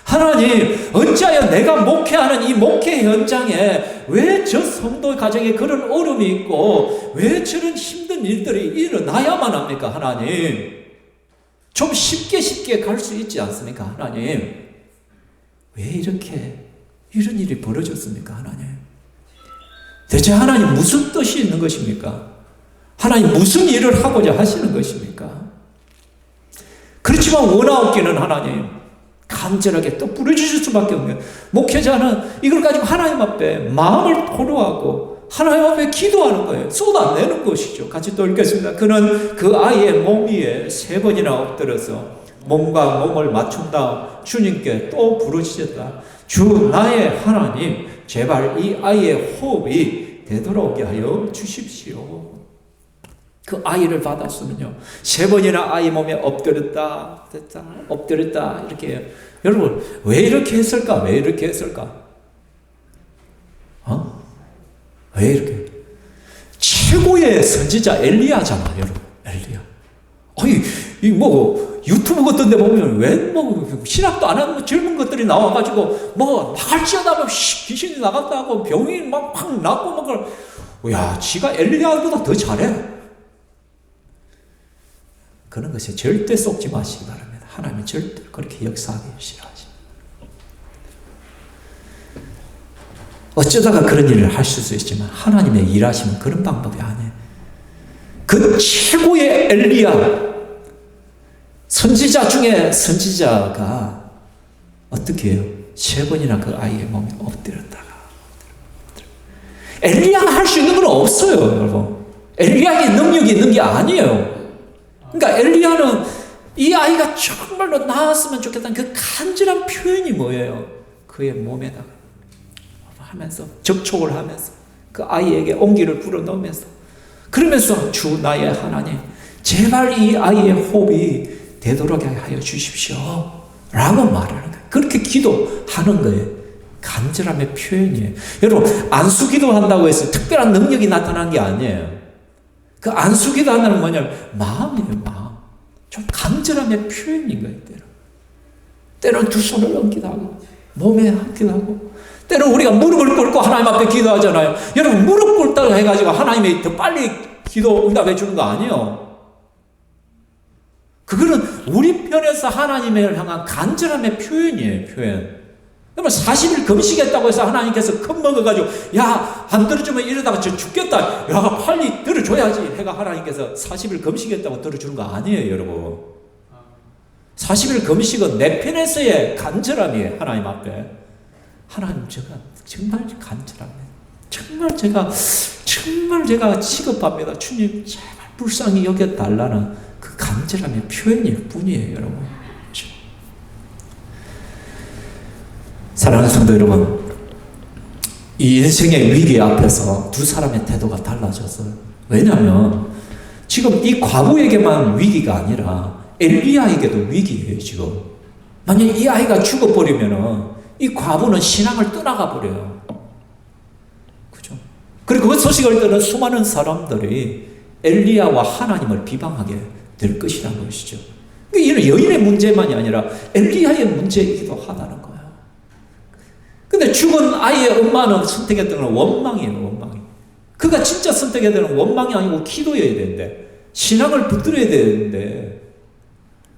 하나님, 어찌하여 내가 목회하는 이 목회 현장에 왜 저 성도 가정에 그런 어려움이 있고 왜 저런 힘든 일들이 일어나야만 합니까? 하나님, 좀 쉽게 갈 수 있지 않습니까? 하나님, 왜 이렇게 이런 일이 벌어졌습니까? 하나님, 대체 하나님 무슨 뜻이 있는 것입니까? 하나님 무슨 일을 하고자 하시는 것입니까? 그렇지만 원하옵기는 하나님 간절하게 또 부르짖을 수밖에 없는, 목회자는 이걸 가지고 하나님 앞에 마음을 토로하고 하나님 앞에 기도하는 거예요. 쏟아내는 것이죠. 같이 또 읽겠습니다. 그는 그 아이의 몸 위에 3번이나 엎드려서 몸과 몸을 맞춘 다음 주님께 또 부르짖었다. 주 나의 하나님, 제발 이 아이의 호흡이 되돌아오게 하여 주십시오. 그 아이를 받았으면요, 3번이나 아이 몸에 엎드렸다 이렇게 해요. 여러분, 왜 이렇게 했을까? 왜 이렇게 했을까? 왜 이렇게? 최고의 선지자 엘리야잖아, 여러분. 엘리야. 아니, 유튜브 같은 데 보면 왜 신학도 안 하는 젊은 것들이 나와가지고 나갈지어다 귀신이 나갔다고 병이 확 낫고 야, 지가 엘리야보다 더 잘해. 그런 것에 절대 속지 마시기 바랍니다. 하나님은 절대 그렇게 역사하기 싫어하십니다. 어쩌다가 그런 일을 하실 수 있지만 하나님의 일하시면 그런 방법이 아니에요. 그 최고의 엘리야, 선지자 중에 선지자가 어떻게 해요? 3번이나 그 아이의 몸에 엎드렸다가 엘리야가 할 수 있는 건 없어요, 여러분. 엘리야의 능력이 있는 게 아니에요. 그러니까 엘리야는 이 아이가 정말로 나았으면 좋겠다는 그 간절한 표현이 뭐예요? 그의 몸에다가 하면서 접촉을 하면서 그 아이에게 온기를 불어넣으면서 그러면서 주 나의 하나님, 제발 이 아이의 호흡이 되도록 하여 주십시오 라고 말하는 거예요. 그렇게 기도하는 거예요. 간절함의 표현이에요. 여러분, 안수기도 한다고 해서 특별한 능력이 나타난 게 아니에요. 그 안수기도 한다는 뭐냐면 마음이에요. 마음. 좀 간절함의 표현인 거예요. 때로는 2 손을 얹기도 하고 몸에 얹기도 하고, 때로는 우리가 무릎을 꿇고 하나님 앞에 기도하잖아요. 여러분, 무릎 꿇다고 해가지고 하나님이 더 빨리 기도 응답해 주는 거 아니에요. 그거는 우리 편에서 하나님을 향한 간절함의 표현이에요. 표현. 여러분, 40일 금식했다고 해서 하나님께서 겁먹어가지고 야, 안 들어주면 이러다가 저 죽겠다, 야, 빨리 들어줘야지 해가 하나님께서 40일 금식했다고 들어주는 거 아니에요, 여러분. 40일 금식은 내 편에서의 간절함이에요. 하나님 앞에. 하나님, 제가 정말 간절합니다. 정말 제가 시급합니다. 주님, 제발 불쌍히 여겨달라는 그 간절함의 표현일 뿐이에요, 여러분. 사랑하는 성도 여러분, 이 인생의 위기 앞에서 2 사람의 태도가 달라졌어요. 왜냐하면 지금 이 과부에게만 위기가 아니라 엘리야에게도 위기예요. 지금 만약에 이 아이가 죽어버리면 이 과부는 신앙을 떠나가 버려요. 그죠? 그리고 그 소식을 들은 수많은 사람들이 엘리야와 하나님을 비방하게 될 것이라는 것이죠. 이는 여인의 문제만이 아니라 엘리야의 문제이기도 하다는 거예요. 근데 죽은 아이의 엄마는 선택했던 건 원망이에요. 원망이. 그가 진짜 선택해야 되는 원망이 아니고 기도여야 되는데, 신앙을 붙들어야 되는데,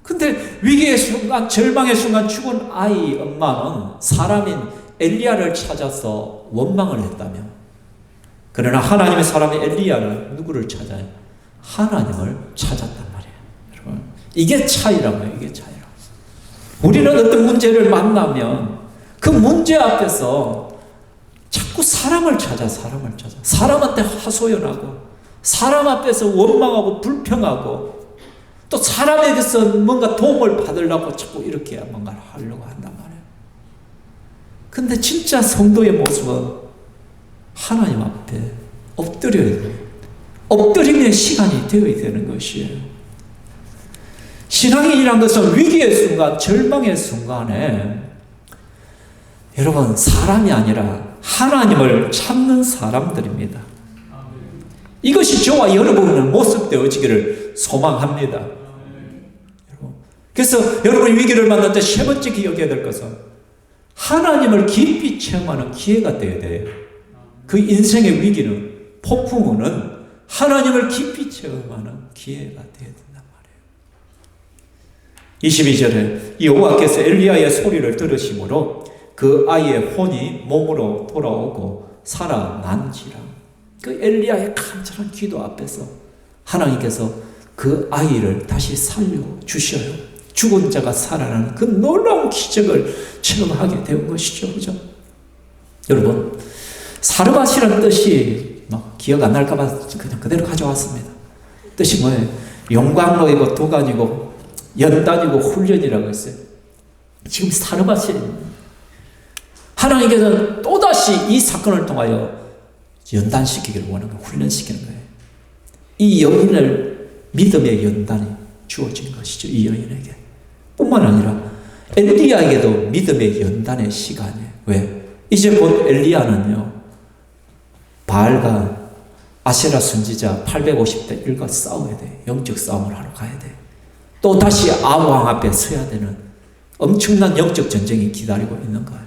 근데 위기의 순간, 절망의 순간 죽은 아이 엄마는 사람인 엘리야를 찾아서 원망을 했다면 그러나 하나님의 사람이 엘리야는 누구를 찾아요? 하나님을 찾았단 말이에요. 여러분, 이게 차이라고요. 이게 차이라고. 우리는 어떤 문제를 만나면 그 문제 앞에서 자꾸 사람을 찾아. 사람한테 하소연하고, 사람 앞에서 원망하고 불평하고, 또 사람에게서 뭔가 도움을 받으려고 자꾸 이렇게 뭔가를 하려고 한단 말이에요. 근데 진짜 성도의 모습은 하나님 앞에 엎드려야 돼요. 엎드림의 시간이 되어야 되는 것이에요. 신앙인이란 것은 위기의 순간, 절망의 순간에 여러분, 사람이 아니라 하나님을 찾는 사람들입니다. 이것이 저와 여러분의 모습 되어지기를 소망합니다. 그래서 여러분이 위기를 만날 때 세 번째 기억해야 될 것은 하나님을 깊이 체험하는 기회가 되어야 돼요. 그 인생의 위기는, 폭풍우는 하나님을 깊이 체험하는 기회가 되어야 된단 말이에요. 22절에 여호와께서 엘리야의 소리를 들으심으로 그 아이의 혼이 몸으로 돌아오고 살아난지라. 그 엘리야의 간절한 기도 앞에서 하나님께서 그 아이를 다시 살려주셔요. 죽은 자가 살아나는 그 놀라운 기적을 체험하게 된 것이죠. 그죠? 여러분, 사르밧이라는 뜻이 기억 안 날까봐 그냥 그대로 가져왔습니다. 뜻이 뭐예요? 용광로이고 도관이고 연단이고 훈련이라고 했어요. 지금 사르밧이 하나님께서는 또다시 이 사건을 통하여 연단시키기를 원하는 거예요. 훈련시키는 거예요. 이 여인을 믿음의 연단이 주어진 것이죠. 이 여인에게. 뿐만 아니라 엘리야에게도 믿음의 연단의 시간이에요. 왜? 이제 곧 엘리야는요, 바알과 아세라 선지자 850대 1과 싸워야 돼. 영적 싸움을 하러 가야 돼. 또 다시 아왕 앞에 서야 되는 엄청난 영적 전쟁이 기다리고 있는 거예요.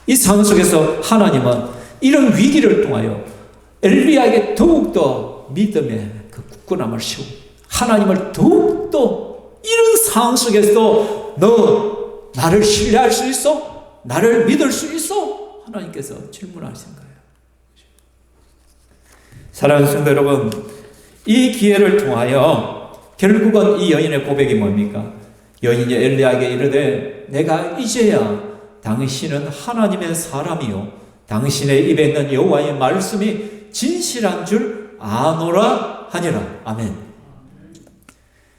이 상황 속에서 하나님은 이런 위기를 통하여 엘리야에게 더욱더 믿음의 그 굳건함을 세우고, 하나님을 더욱더 이런 상황 속에서 너 나를 신뢰할 수 있어? 나를 믿을 수 있어? 하나님께서 질문하신 거예요. 사랑하는 성도 여러분, 이 기회를 통하여 결국은 이 여인의 고백이 뭡니까? 여인이 엘리야에게 이르되 내가 이제야 당신은 하나님의 사람이요 당신의 입에 있는 여호와의 말씀이 진실한 줄 아노라 하니라. 아멘.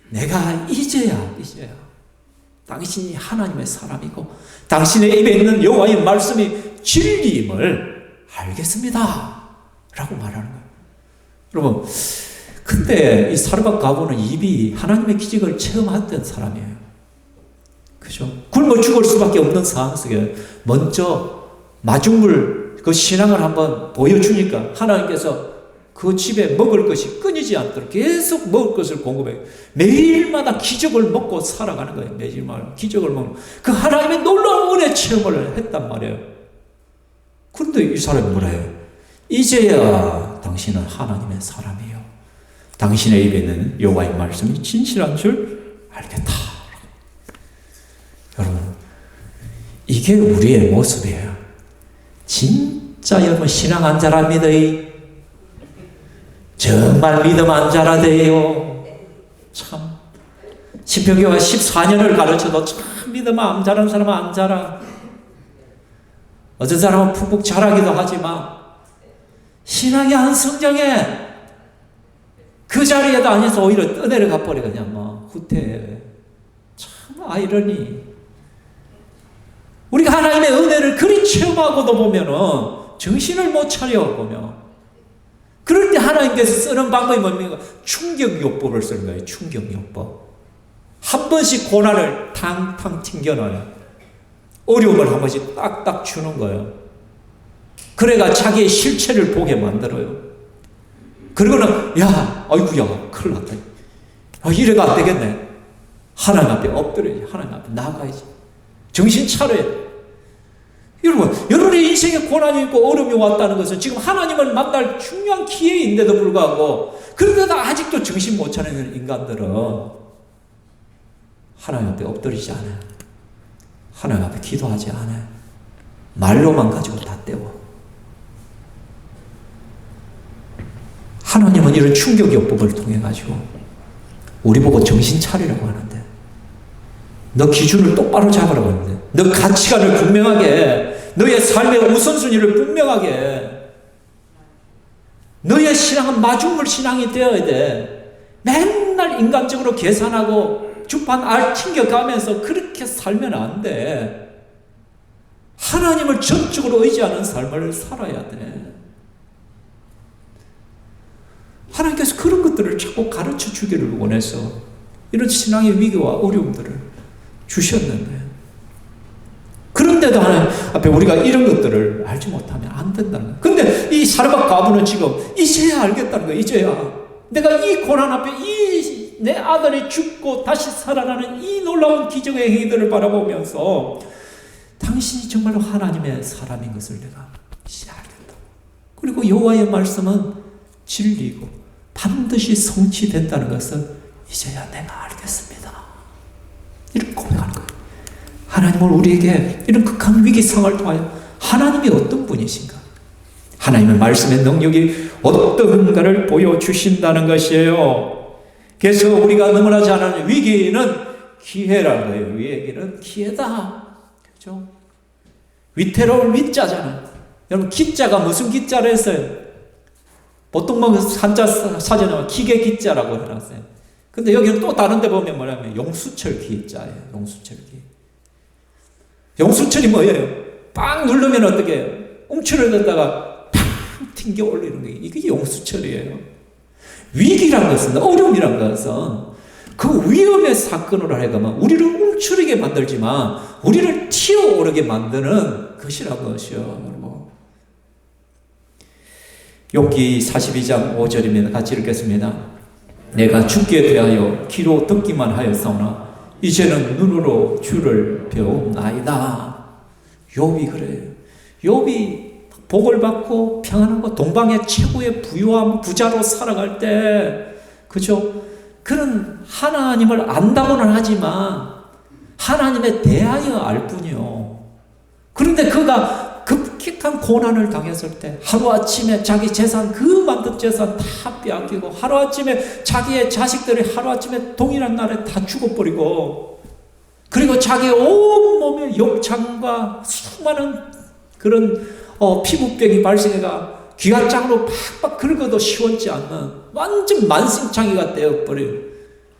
내가 이제야 당신이 하나님의 사람이고 당신의 입에 있는 여호와의 말씀이 진리임을 알겠습니다 라고 말하는 거예요. 여러분, 근데 이 사르밧 과부는 입이 하나님의 기적을 체험했던 사람이에요. 그죠? 굶어 죽을 수밖에 없는 상황 속에 먼저 마중물 그 신앙을 한번 보여주니까 하나님께서 그 집에 먹을 것이 끊이지 않도록 계속 먹을 것을 공급해요. 매일마다 기적을 먹고 살아가는 거예요. 매일마다 기적을 먹는 그 하나님의 놀라운 은혜 체험을 했단 말이에요. 그런데 이 사람이 뭐라 해요? 이제야 당신은 하나님의 사람이에요. 당신의 입에 있는 여호와의 말씀이 진실한 줄 알겠다. 여러분, 이게 우리의 모습이에요. 진짜 여러분 신앙 안 자랍니다. 정말 믿음 안 자라대요. 참 신명기가 14년을 가르쳐도 참 믿음 안 자라는 사람은 안 자라. 어떤 사람은 푹푹 자라기도 하지만 신앙이 안 성장해. 그 자리에도 아니어서 오히려 떠내려가 버려. 그냥 뭐 후퇴해. 참 아이러니. 우리가 하나님의 은혜를 그리 체험하고도 보면은 정신을 못 차려 보면, 그럴 때 하나님께서 쓰는 방법이 뭡니까? 충격요법을 쓰는 거예요. 충격요법. 한 번씩 고난을 탕탕 튕겨놔요. 어려움을 한 번씩 딱딱 주는 거예요. 그래가 자기의 실체를 보게 만들어요. 그러고는 야, 아이고야, 큰일 났다. 이래가 안 되겠네. 하나님 앞에 엎드려야지. 하나님 앞에 나가야지. 정신 차려야 돼. 여러분, 여러분의 인생에 고난이 있고 어려움이 왔다는 것은 지금 하나님을 만날 중요한 기회인데도 불구하고, 그런데도 아직도 정신 못 차리는 인간들은 하나님 앞에 엎드리지 않아요. 하나님 앞에 기도하지 않아요. 말로만 가지고 다 때워. 하나님은 이런 충격요법을 통해 가지고 우리 보고 정신 차리라고 하는데, 너 기준을 똑바로 잡으라고 하는데, 너 가치관을 분명하게, 너의 삶의 우선순위를 분명하게, 너의 신앙은 마중물 신앙이 되어야 돼. 맨날 인간적으로 계산하고 주판 알 튕겨가면서 그렇게 살면 안 돼. 하나님을 전적으로 의지하는 삶을 살아야 돼. 하나님께서 그런 것들을 자꾸 가르쳐 주기를 원해서 이런 신앙의 위기와 어려움들을 주셨는데, 그런데도 하나님 앞에 우리가 이런 것들을 알지 못하면 안 된다는 거예요. 근데 이 사르밧 과부는 지금 이제야 알겠다는 거예요. 이제야 내가 이 고난 앞에 내 아들이 죽고 다시 살아나는 이 놀라운 기적의 행위들을 바라보면서 당신이 정말로 하나님의 사람인 것을 내가 이제 알겠다. 그리고 여호와의 말씀은 진리고 반드시 성취된다는 것을 이제야 내가 알겠습니다. 이렇게 고백하는 거예요. 하나님은 우리에게 이런 극한 위기 상황을 통하여 하나님이 어떤 분이신가, 하나님의 말씀의 능력이 어떤가를 보여주신다는 것이에요. 그래서 우리가 너무나 잘 아는 위기는 기회라는 거예요. 위기는 기회다. 그렇죠? 위태로울 위자잖아요. 여러분, 기자가 무슨 기자를 했어요? 보통 뭐 한자 사전에 기계 기자라고 해놨어요. 근데 여기는 또 다른 데 보면 뭐냐면 용수철 기자예요. 용수철 기. 용수철이 뭐예요? 빵 누르면 어떻게 해요? 움츠려 졌다가 팍 튕겨 올리는 거예요. 이게 용수철이에요. 위기란 것은, 어려움이란 것은 그 위험의 사건으로 하여금 우리를 움츠리게 만들지만 우리를 튀어오르게 만드는 것이라는 것이요. 욥기 42장 5절입니다. 같이 읽겠습니다. 내가 죽게 대하여 귀로 듣기만 하였사오나 이제는 눈으로 주를 배움나이다. 욥이 그래요. 욥이 복을 받고 평안하고 동방의 최고의 부유한 부자로 살아갈 때, 그죠? 그는 하나님을 안다고는 하지만 하나님에 대하여 알 뿐이요. 그런데 그가 급격한 고난을 당했을 때 하루아침에 자기 재산, 그 만든 재산 다 빼앗기고, 하루아침에 자기의 자식들이 하루아침에 동일한 날에 다 죽어버리고, 그리고 자기의 온몸에 욕창과 수많은 그런 피부병이 발생해가 귀환장으로 팍팍 긁어도 시원치 않는 완전 만신창이가 되어버린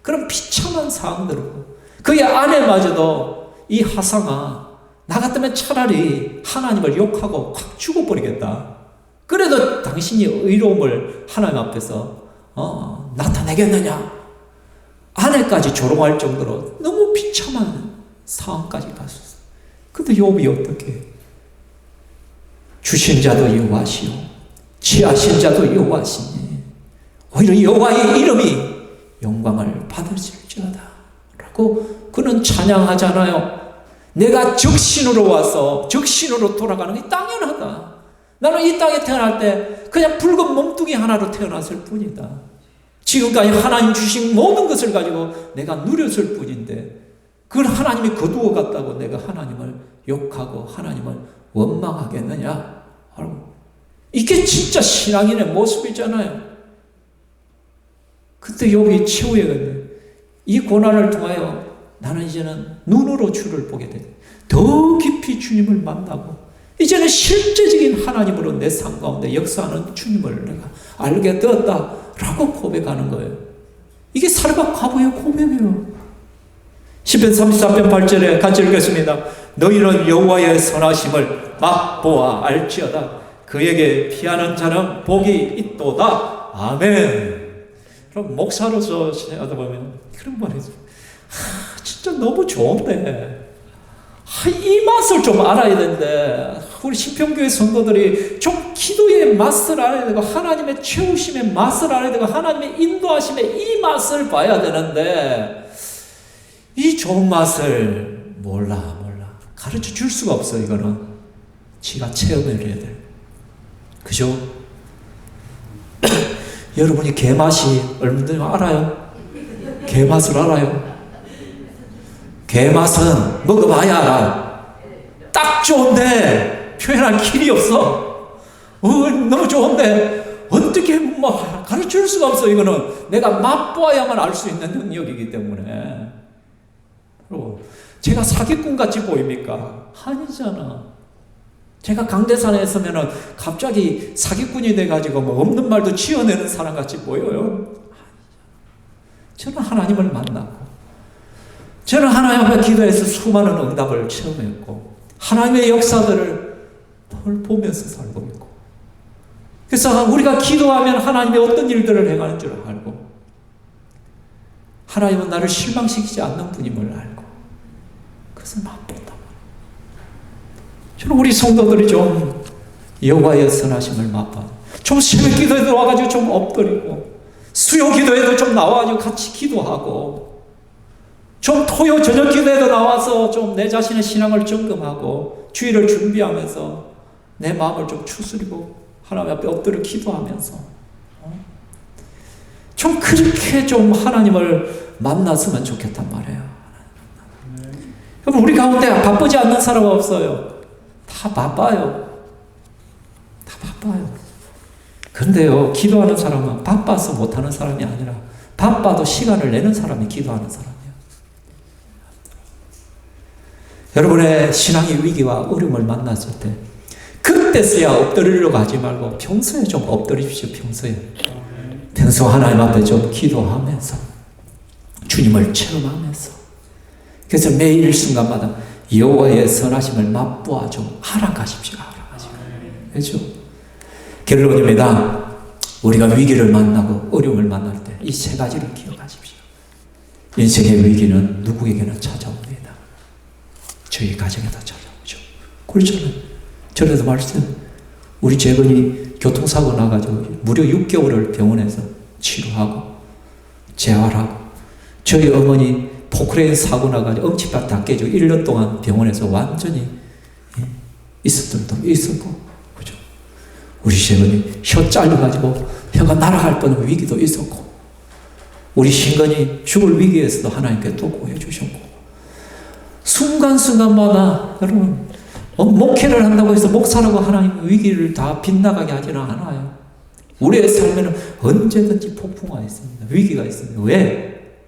그런 비참한 상황들이고, 그의 아내마저도 이 하상아, 나 같으면 차라리 하나님을 욕하고 확 죽어버리겠다. 그래도 당신이 의로움을 하나님 앞에서 나타내겠느냐. 아내까지 조롱할 정도로 너무 비참한 상황까지 갔었어요. 근데 욥이 어떻게? 주신 자도 여호와시요 취하신 자도 여호와시니 오히려 여호와의 이름이 영광을 받으실지어다 라고 그는 찬양하잖아요. 내가 적신으로 와서 적신으로 돌아가는 게 당연하다. 나는 이 땅에 태어날 때 그냥 붉은 몸뚱이 하나로 태어났을 뿐이다. 지금까지 하나님 주신 모든 것을 가지고 내가 누렸을 뿐인데 그걸 하나님이 거두어 갔다고 내가 하나님을 욕하고 하나님을 원망하겠느냐? 이게 진짜 신앙인의 모습이잖아요. 그때 욥이 최후에 이 고난을 통하여 나는 이제는 눈으로 주를 보게 돼. 더 깊이 주님을 만나고 이제는 실제적인 하나님으로 내 삶 가운데 역사하는 주님을 내가 알게 되었다라고 고백하는 거예요. 이게 사르밧 과부의 고백이에요. 시편 34편 8절에 같이 읽겠습니다. 너희는 여호와의 선하심을 맛보아 알지어다. 그에게 피하는 자는 복이 있도다. 아멘. 그럼 목사로서 하다 보면 그런 말이죠. 진짜 너무 좋은데 이 맛을 좀 알아야 되는데 우리 신평교회 성도들이 좀 기도의 맛을 알아야 되고 하나님의 채우심의 맛을 알아야 되고 하나님의 인도하심의 이 맛을 봐야 되는데 이 좋은 맛을 몰라 가르쳐 줄 수가 없어. 이거는 지가 체험을 해야 돼. 그죠? 여러분이 게맛이 얼마든지 알아요? 게맛을 알아요? 게맛은 먹어봐야 알아. 딱 좋은데 표현할 길이 없어. 너무 좋은데 언제 어떻게 뭐 가르칠 수가 없어. 이거는 내가 맛보아야만 알 수 있는 능력이기 때문에. 그리고 제가 사기꾼 같이 보입니까? 아니잖아. 제가 강대산에 있으면은 갑자기 사기꾼이 돼가지고 뭐 없는 말도 지어내는 사람 같이 보여요. 저는 하나님을 만나고, 저는 하나님 앞에 기도해서 수많은 응답을 체험했고, 하나님의 역사들을 늘 보면서 살고 있고, 그래서 우리가 기도하면 하나님이 어떤 일들을 행하는 줄 알고, 하나님은 나를 실망시키지 않는 분임을 알고, 그것을 맛본다. 저는 우리 성도들이 좀 여호와의 선하심을 맛봐, 좀 새벽 기도에도 와가지고 좀 엎드리고, 수요 기도에도 좀 나와가지고 같이 기도하고, 좀 토요 저녁 기도에도 나와서 좀 내 자신의 신앙을 점검하고, 주일을 준비하면서 내 마음을 좀 추스리고 하나님 앞에 엎드려 기도하면서 좀 그렇게 좀 하나님을 만났으면 좋겠단 말이에요. 여러분, 우리 가운데 바쁘지 않는 사람 없어요. 다 바빠요. 다 바빠요. 그런데요, 기도하는 사람은 바빠서 못하는 사람이 아니라 바빠도 시간을 내는 사람이 기도하는 사람이에요. 여러분의 신앙의 위기와 어려움을 만났을 때 그때서야 엎드리려고 하지 말고 평소에 좀 엎드리십시오. 평소 하나님 앞에 좀 기도하면서 주님을 체험하면서, 그래서 매일 일순간마다 여호와의 선하심을 맛보아 좀 알아가십시오. 그렇죠? 결론입니다. 우리가 위기를 만나고 어려움을 만날 때 이 세 가지를 기억하십시오. 인생의 위기는 누구에게나 찾아옵니다. 저희 가정에도 찾아오죠. 그렇잖아요. 전에도 말씀, 우리 재건이 교통사고 나가지고 무려 6개월을 병원에서 치료하고 재활하고, 저희 어머니 포크레인 사고 나가지고 엄지발 다 깨지고 1년 동안 병원에서 완전히 있었던 도 있었고, 그죠? 우리 재건이 혀 잘려가지고 혀가 날아갈 뻔한 위기도 있었고, 우리 신건이 죽을 위기에서도 하나님께 또 구해주셨고, 순간순간마다 여러분, 목회를 한다고 해서 목사라고 하나님 위기를 다 빗나가게 하지는 않아요. 우리의 삶에는 언제든지 폭풍가 있습니다. 위기가 있습니다. 왜?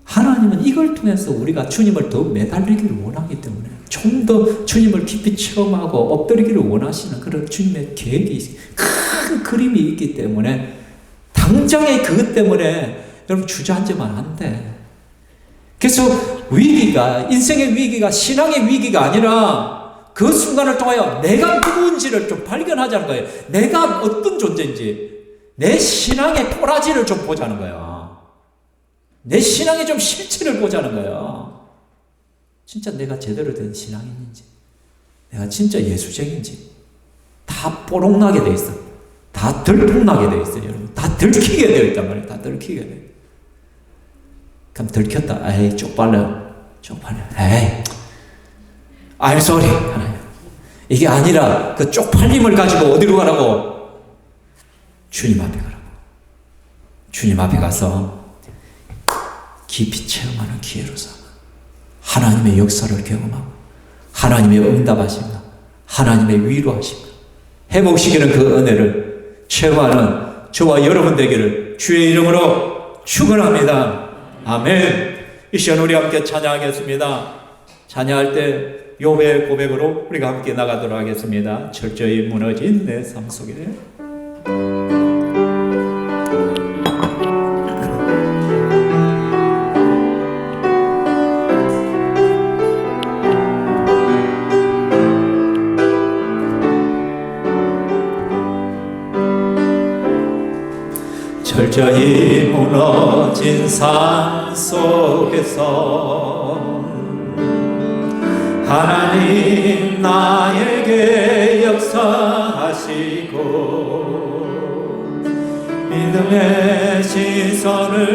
하나님은 이걸 통해서 우리가 주님을 더 매달리기를 원하기 때문에, 좀 더 주님을 깊이 체험하고 엎드리기를 원하시는 그런 주님의 계획이 있어요. 큰 그림이 있기 때문에 당장의 그것 때문에 여러분 주저앉으면 안 돼. 그래서 위기가, 인생의 위기가 신앙의 위기가 아니라 그 순간을 통하여 내가 누구인지를 좀 발견하자는 거예요. 내가 어떤 존재인지, 내 신앙의 꼬라지를 좀 보자는 거예요. 내 신앙의 좀 실체를 보자는 거예요. 진짜 내가 제대로 된 신앙인지, 내가 진짜 예수쟁인지, 다 뽀록나게 돼 있어. 다 들통나게 돼 있어요, 여러분. 다 들키게 되어 있단 말이에요. 다 들키게 돼. 그럼 들켰다. 에이, 쪽팔려. 에이, I'm sorry. 이게 아니라 그 쪽팔림을 가지고 어디로 가라고? 주님 앞에 가라고. 주님 앞에 가서 깊이 체험하는 기회로 삼아 하나님의 역사를 경험하고, 하나님의 응답하심과 하나님의 위로하심과 회복시키는 그 은혜를 체험하는 저와 여러분 되기를 주의 이름으로 축원합니다. 아멘. 이 시간 우리 함께 찬양하겠습니다. 찬양할 때 욥의 고백으로 우리가 함께 나가도록 하겠습니다. 철저히 무너진 내 삶 속에 철저히 무너진 삶 속에서 하나님 나에게 역사하시고 믿음의 시선을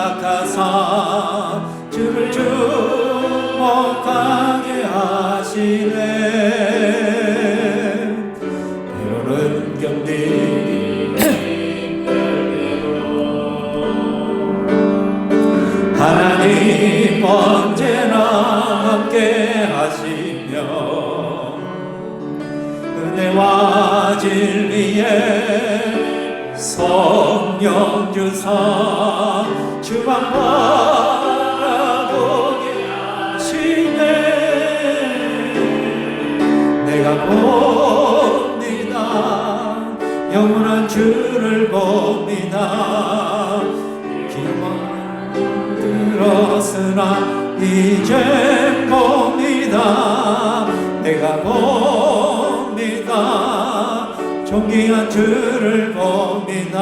허락하사 주를 주목하게 하시네. 때로는 견디기 하나님 언제나 함께 하시며 은혜와 진리에 성령 주사 주만 바라보게 하시네. 내가 봅니다. 영원한 주를 봅니다. 기만 들었으나 이제 봅니다. 내가 봅니다. 존귀한 주를 봅니다.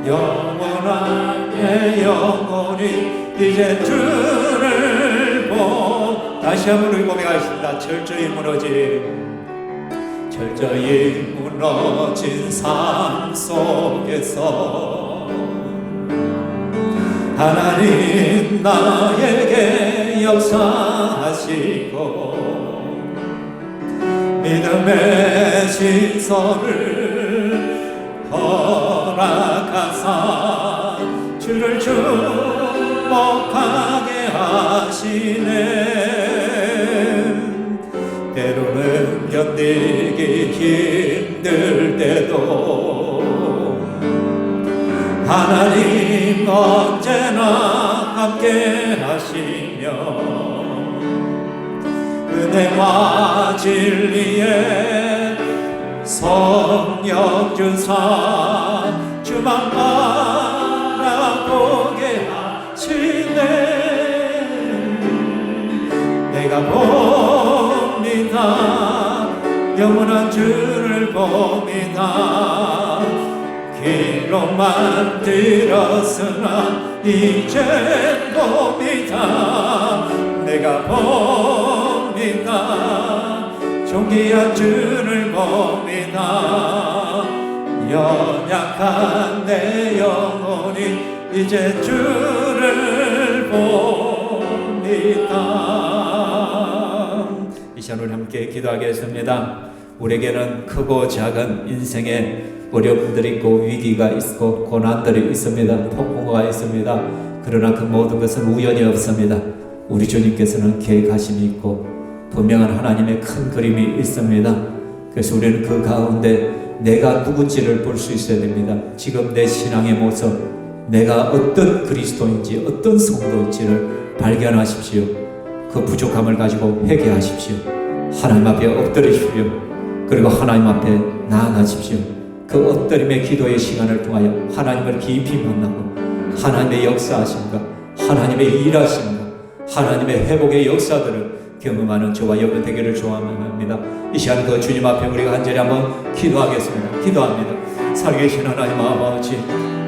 영원한 내 영혼이 이제 주를 다시 한번 우리 고백하겠습니다. 철저히 무너진 삶 속에서 하나님 나에게 역사하시고 믿음의 신선을 허락하사 주를 주목하게 하시네. 때로는 견디기 힘들 때도 하나님 언제나 함께 하시며 은혜와 진리에 성령 주사 주만 바라보게 하시네. 내가 봅니다. 영원한 주를 봅니다. 귀로만 들었으나 이제 봅니다. 내가 봅니다. 존귀한 주를 봅니다. 연약한 내 영혼이 이제 주를 봅니다. 이 시간 우리 함께 기도하겠습니다. 우리에게는 크고 작은 인생의 어려움들이 있고 위기가 있고 고난들이 있습니다. 폭풍우가 있습니다. 그러나 그 모든 것은 우연이 없습니다. 우리 주님께서는 계획하심이 있고 분명한 하나님의 큰 그림이 있습니다. 그래서 우리는 그 가운데 내가 누군지를 볼 수 있어야 됩니다. 지금 내 신앙의 모습, 내가 어떤 그리스도인지 어떤 성도인지를 발견하십시오. 그 부족함을 가지고 회개하십시오. 하나님 앞에 엎드리십시오. 그리고 하나님 앞에 나아가십시오. 그 엎드림의 기도의 시간을 통하여 하나님을 깊이 만나고 하나님의 역사하심과 하나님의 일하심과 하나님의 회복의 역사들을 경험하는 저와 여러분 되기를 소원합니다. 이 시간 그 주님 앞에 우리가 간절히 한번 기도하겠습니다. 기도합니다. 살아계신 하나님 아버지,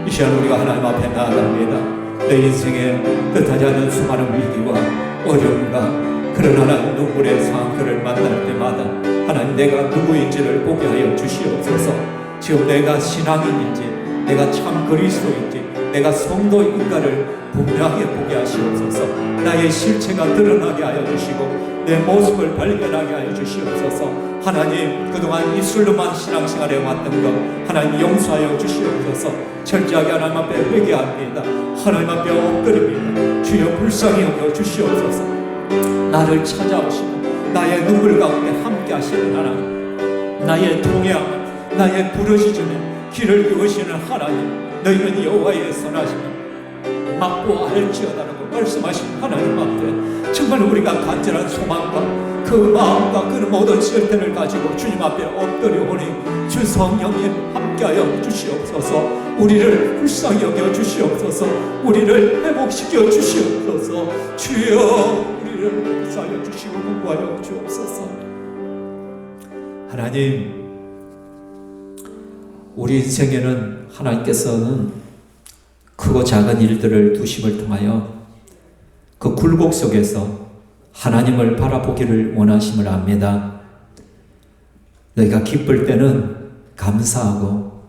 이 시간 우리가 하나님 앞에 나아갑니다. 내 인생에 뜻하지 않는 수많은 위기와 어려움과 그런 하나님 눈물의 상황들을 만날 때마다 하나님 내가 누구인지를 보게 하여 주시옵소서. 지금 내가 신앙인인지 내가 참 그리스도인지 내가 성도인가를 분명하게 보게 하시옵소서. 나의 실체가 드러나게 하여 주시고 내 모습을 발견하게 하여 주시옵소서. 하나님 그동안 입술로만 신앙생활에 왔던 것 하나님 용서하여 주시옵소서. 철저하게 하나님 앞에 회개합니다. 하나님 앞에 엎드립니다. 주여 불쌍히 여겨 주시옵소서. 나를 찾아오시고 나의 눈물 가운데 함께 하시는 하나님, 나의 통해함 나의 부르짖음에 길을 비우시는 하나님, 너희는 여호와의 선하심을 맛보아 알지어다라고 말씀하신 하나님 앞에 정말 우리가 간절한 소망과 그 마음과 그 모든 절대를 가지고 주님 앞에 엎드려오니 주 성령님 함께하여 주시옵소서. 우리를 불쌍히 여겨 주시옵소서. 우리를 회복시켜 주시옵소서. 주여 우리를 불쌍히 주시고 공부하여 주옵소서. 하나님, 우리 인생에는 하나님께서는 크고 작은 일들을 두심을 통하여 그 굴곡 속에서 하나님을 바라보기를 원하심을 압니다. 너희가 기쁠 때는 감사하고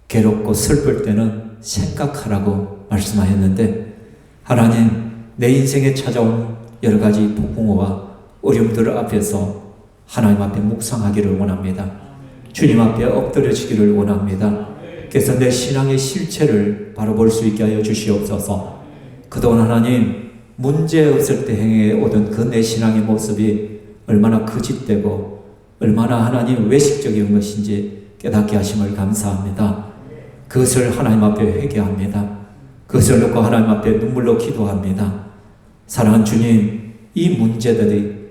괴롭고 슬플 때는 생각하라고 말씀하였는데, 하나님 내 인생에 찾아온 여러 가지 폭풍우와 어려움들 앞에서 하나님 앞에 묵상하기를 원합니다. 주님 앞에 엎드려지기를 원합니다. 그래서 내 신앙의 실체를 바로 볼 수 있게 하여 주시옵소서. 그동안 하나님 문제 없을 때 행해 오던 그 내 신앙의 모습이 얼마나 거짓되고 얼마나 하나님 외식적인 것인지 깨닫게 하심을 감사합니다. 그것을 하나님 앞에 회개합니다. 그것을 놓고 하나님 앞에 눈물로 기도합니다. 사랑하는 주님, 이 문제들이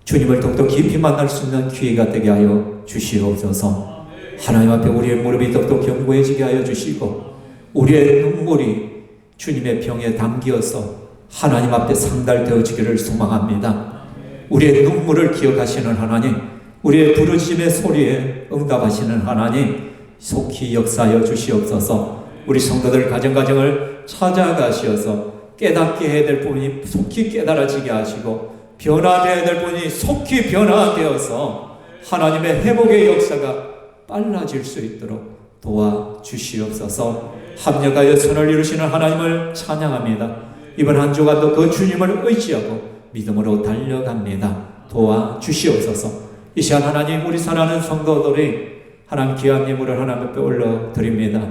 주님을 더욱더 깊이 만날 수 있는 기회가 되게 하여 주시옵소서. 하나님 앞에 우리의 무릎이 더욱더 견고해지게 하여 주시고 우리의 눈물이 주님의 병에 담기어서 하나님 앞에 상달되어지기를 소망합니다. 우리의 눈물을 기억하시는 하나님, 우리의 부르짖음의 소리에 응답하시는 하나님, 속히 역사하여 주시옵소서. 우리 성도들 가정가정을 찾아가시어서 깨닫게 해야 될 부분이 속히 깨달아지게 하시고 변화되어야 될 부분이 속히 변화되어서 하나님의 회복의 역사가 빨라질 수 있도록 도와주시옵소서. 합력하여 선을 이루시는 하나님을 찬양합니다. 이번 한 주간도 그 주님을 의지하고 믿음으로 달려갑니다. 도와주시옵소서. 이 시간 하나님, 우리 사랑하는 성도들이 하나님 귀한 예물을 하나님 앞에 올려드립니다.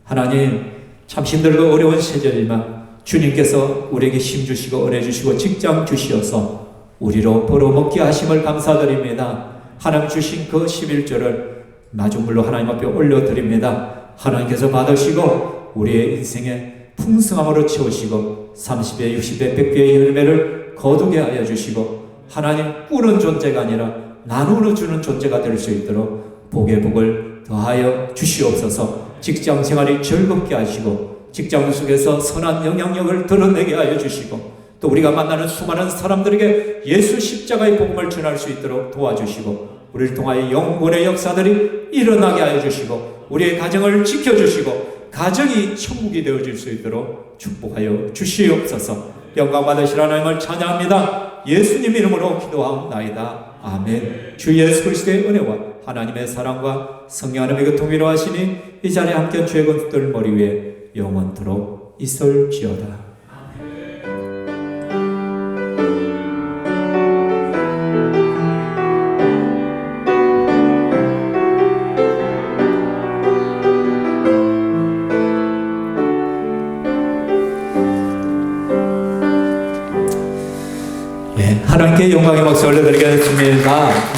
하나님, 참 힘들고 어려운 시절이지만 주님께서 우리에게 힘주시고 은혜주시고 직장 주시어서 우리로 벌어먹게 하심을 감사드립니다. 하나님 주신 그 11조를 마중물로 하나님 앞에 올려드립니다. 하나님께서 받으시고 우리의 인생에 풍성함으로 채우시고 30배, 60배, 100배의 열매를 거두게 하여 주시고 하나님 꾸는 존재가 아니라 나누어 주는 존재가 될 수 있도록 복의 복을 더하여 주시옵소서. 직장 생활이 즐겁게 하시고 직장 속에서 선한 영향력을 드러내게 하여 주시고 또 우리가 만나는 수많은 사람들에게 예수 십자가의 복음을 전할 수 있도록 도와주시고 우리를 통하여 영혼의 역사들이 일어나게 하여 주시고 우리의 가정을 지켜주시고 가정이 천국이 되어질 수 있도록 축복하여 주시옵소서. 영광 받으시라 하나님을 찬양합니다. 예수님 이름으로 기도하옵나이다. 아멘. 주 예수 그리스도의 은혜와 하나님의 사랑과 성령 하나님의 교통위로 하시니 이 자리에 함께한 주의 권속들 머리 위에 영원토록 있을지어다. 하나님께 영광의 박수 올려드리겠습니다.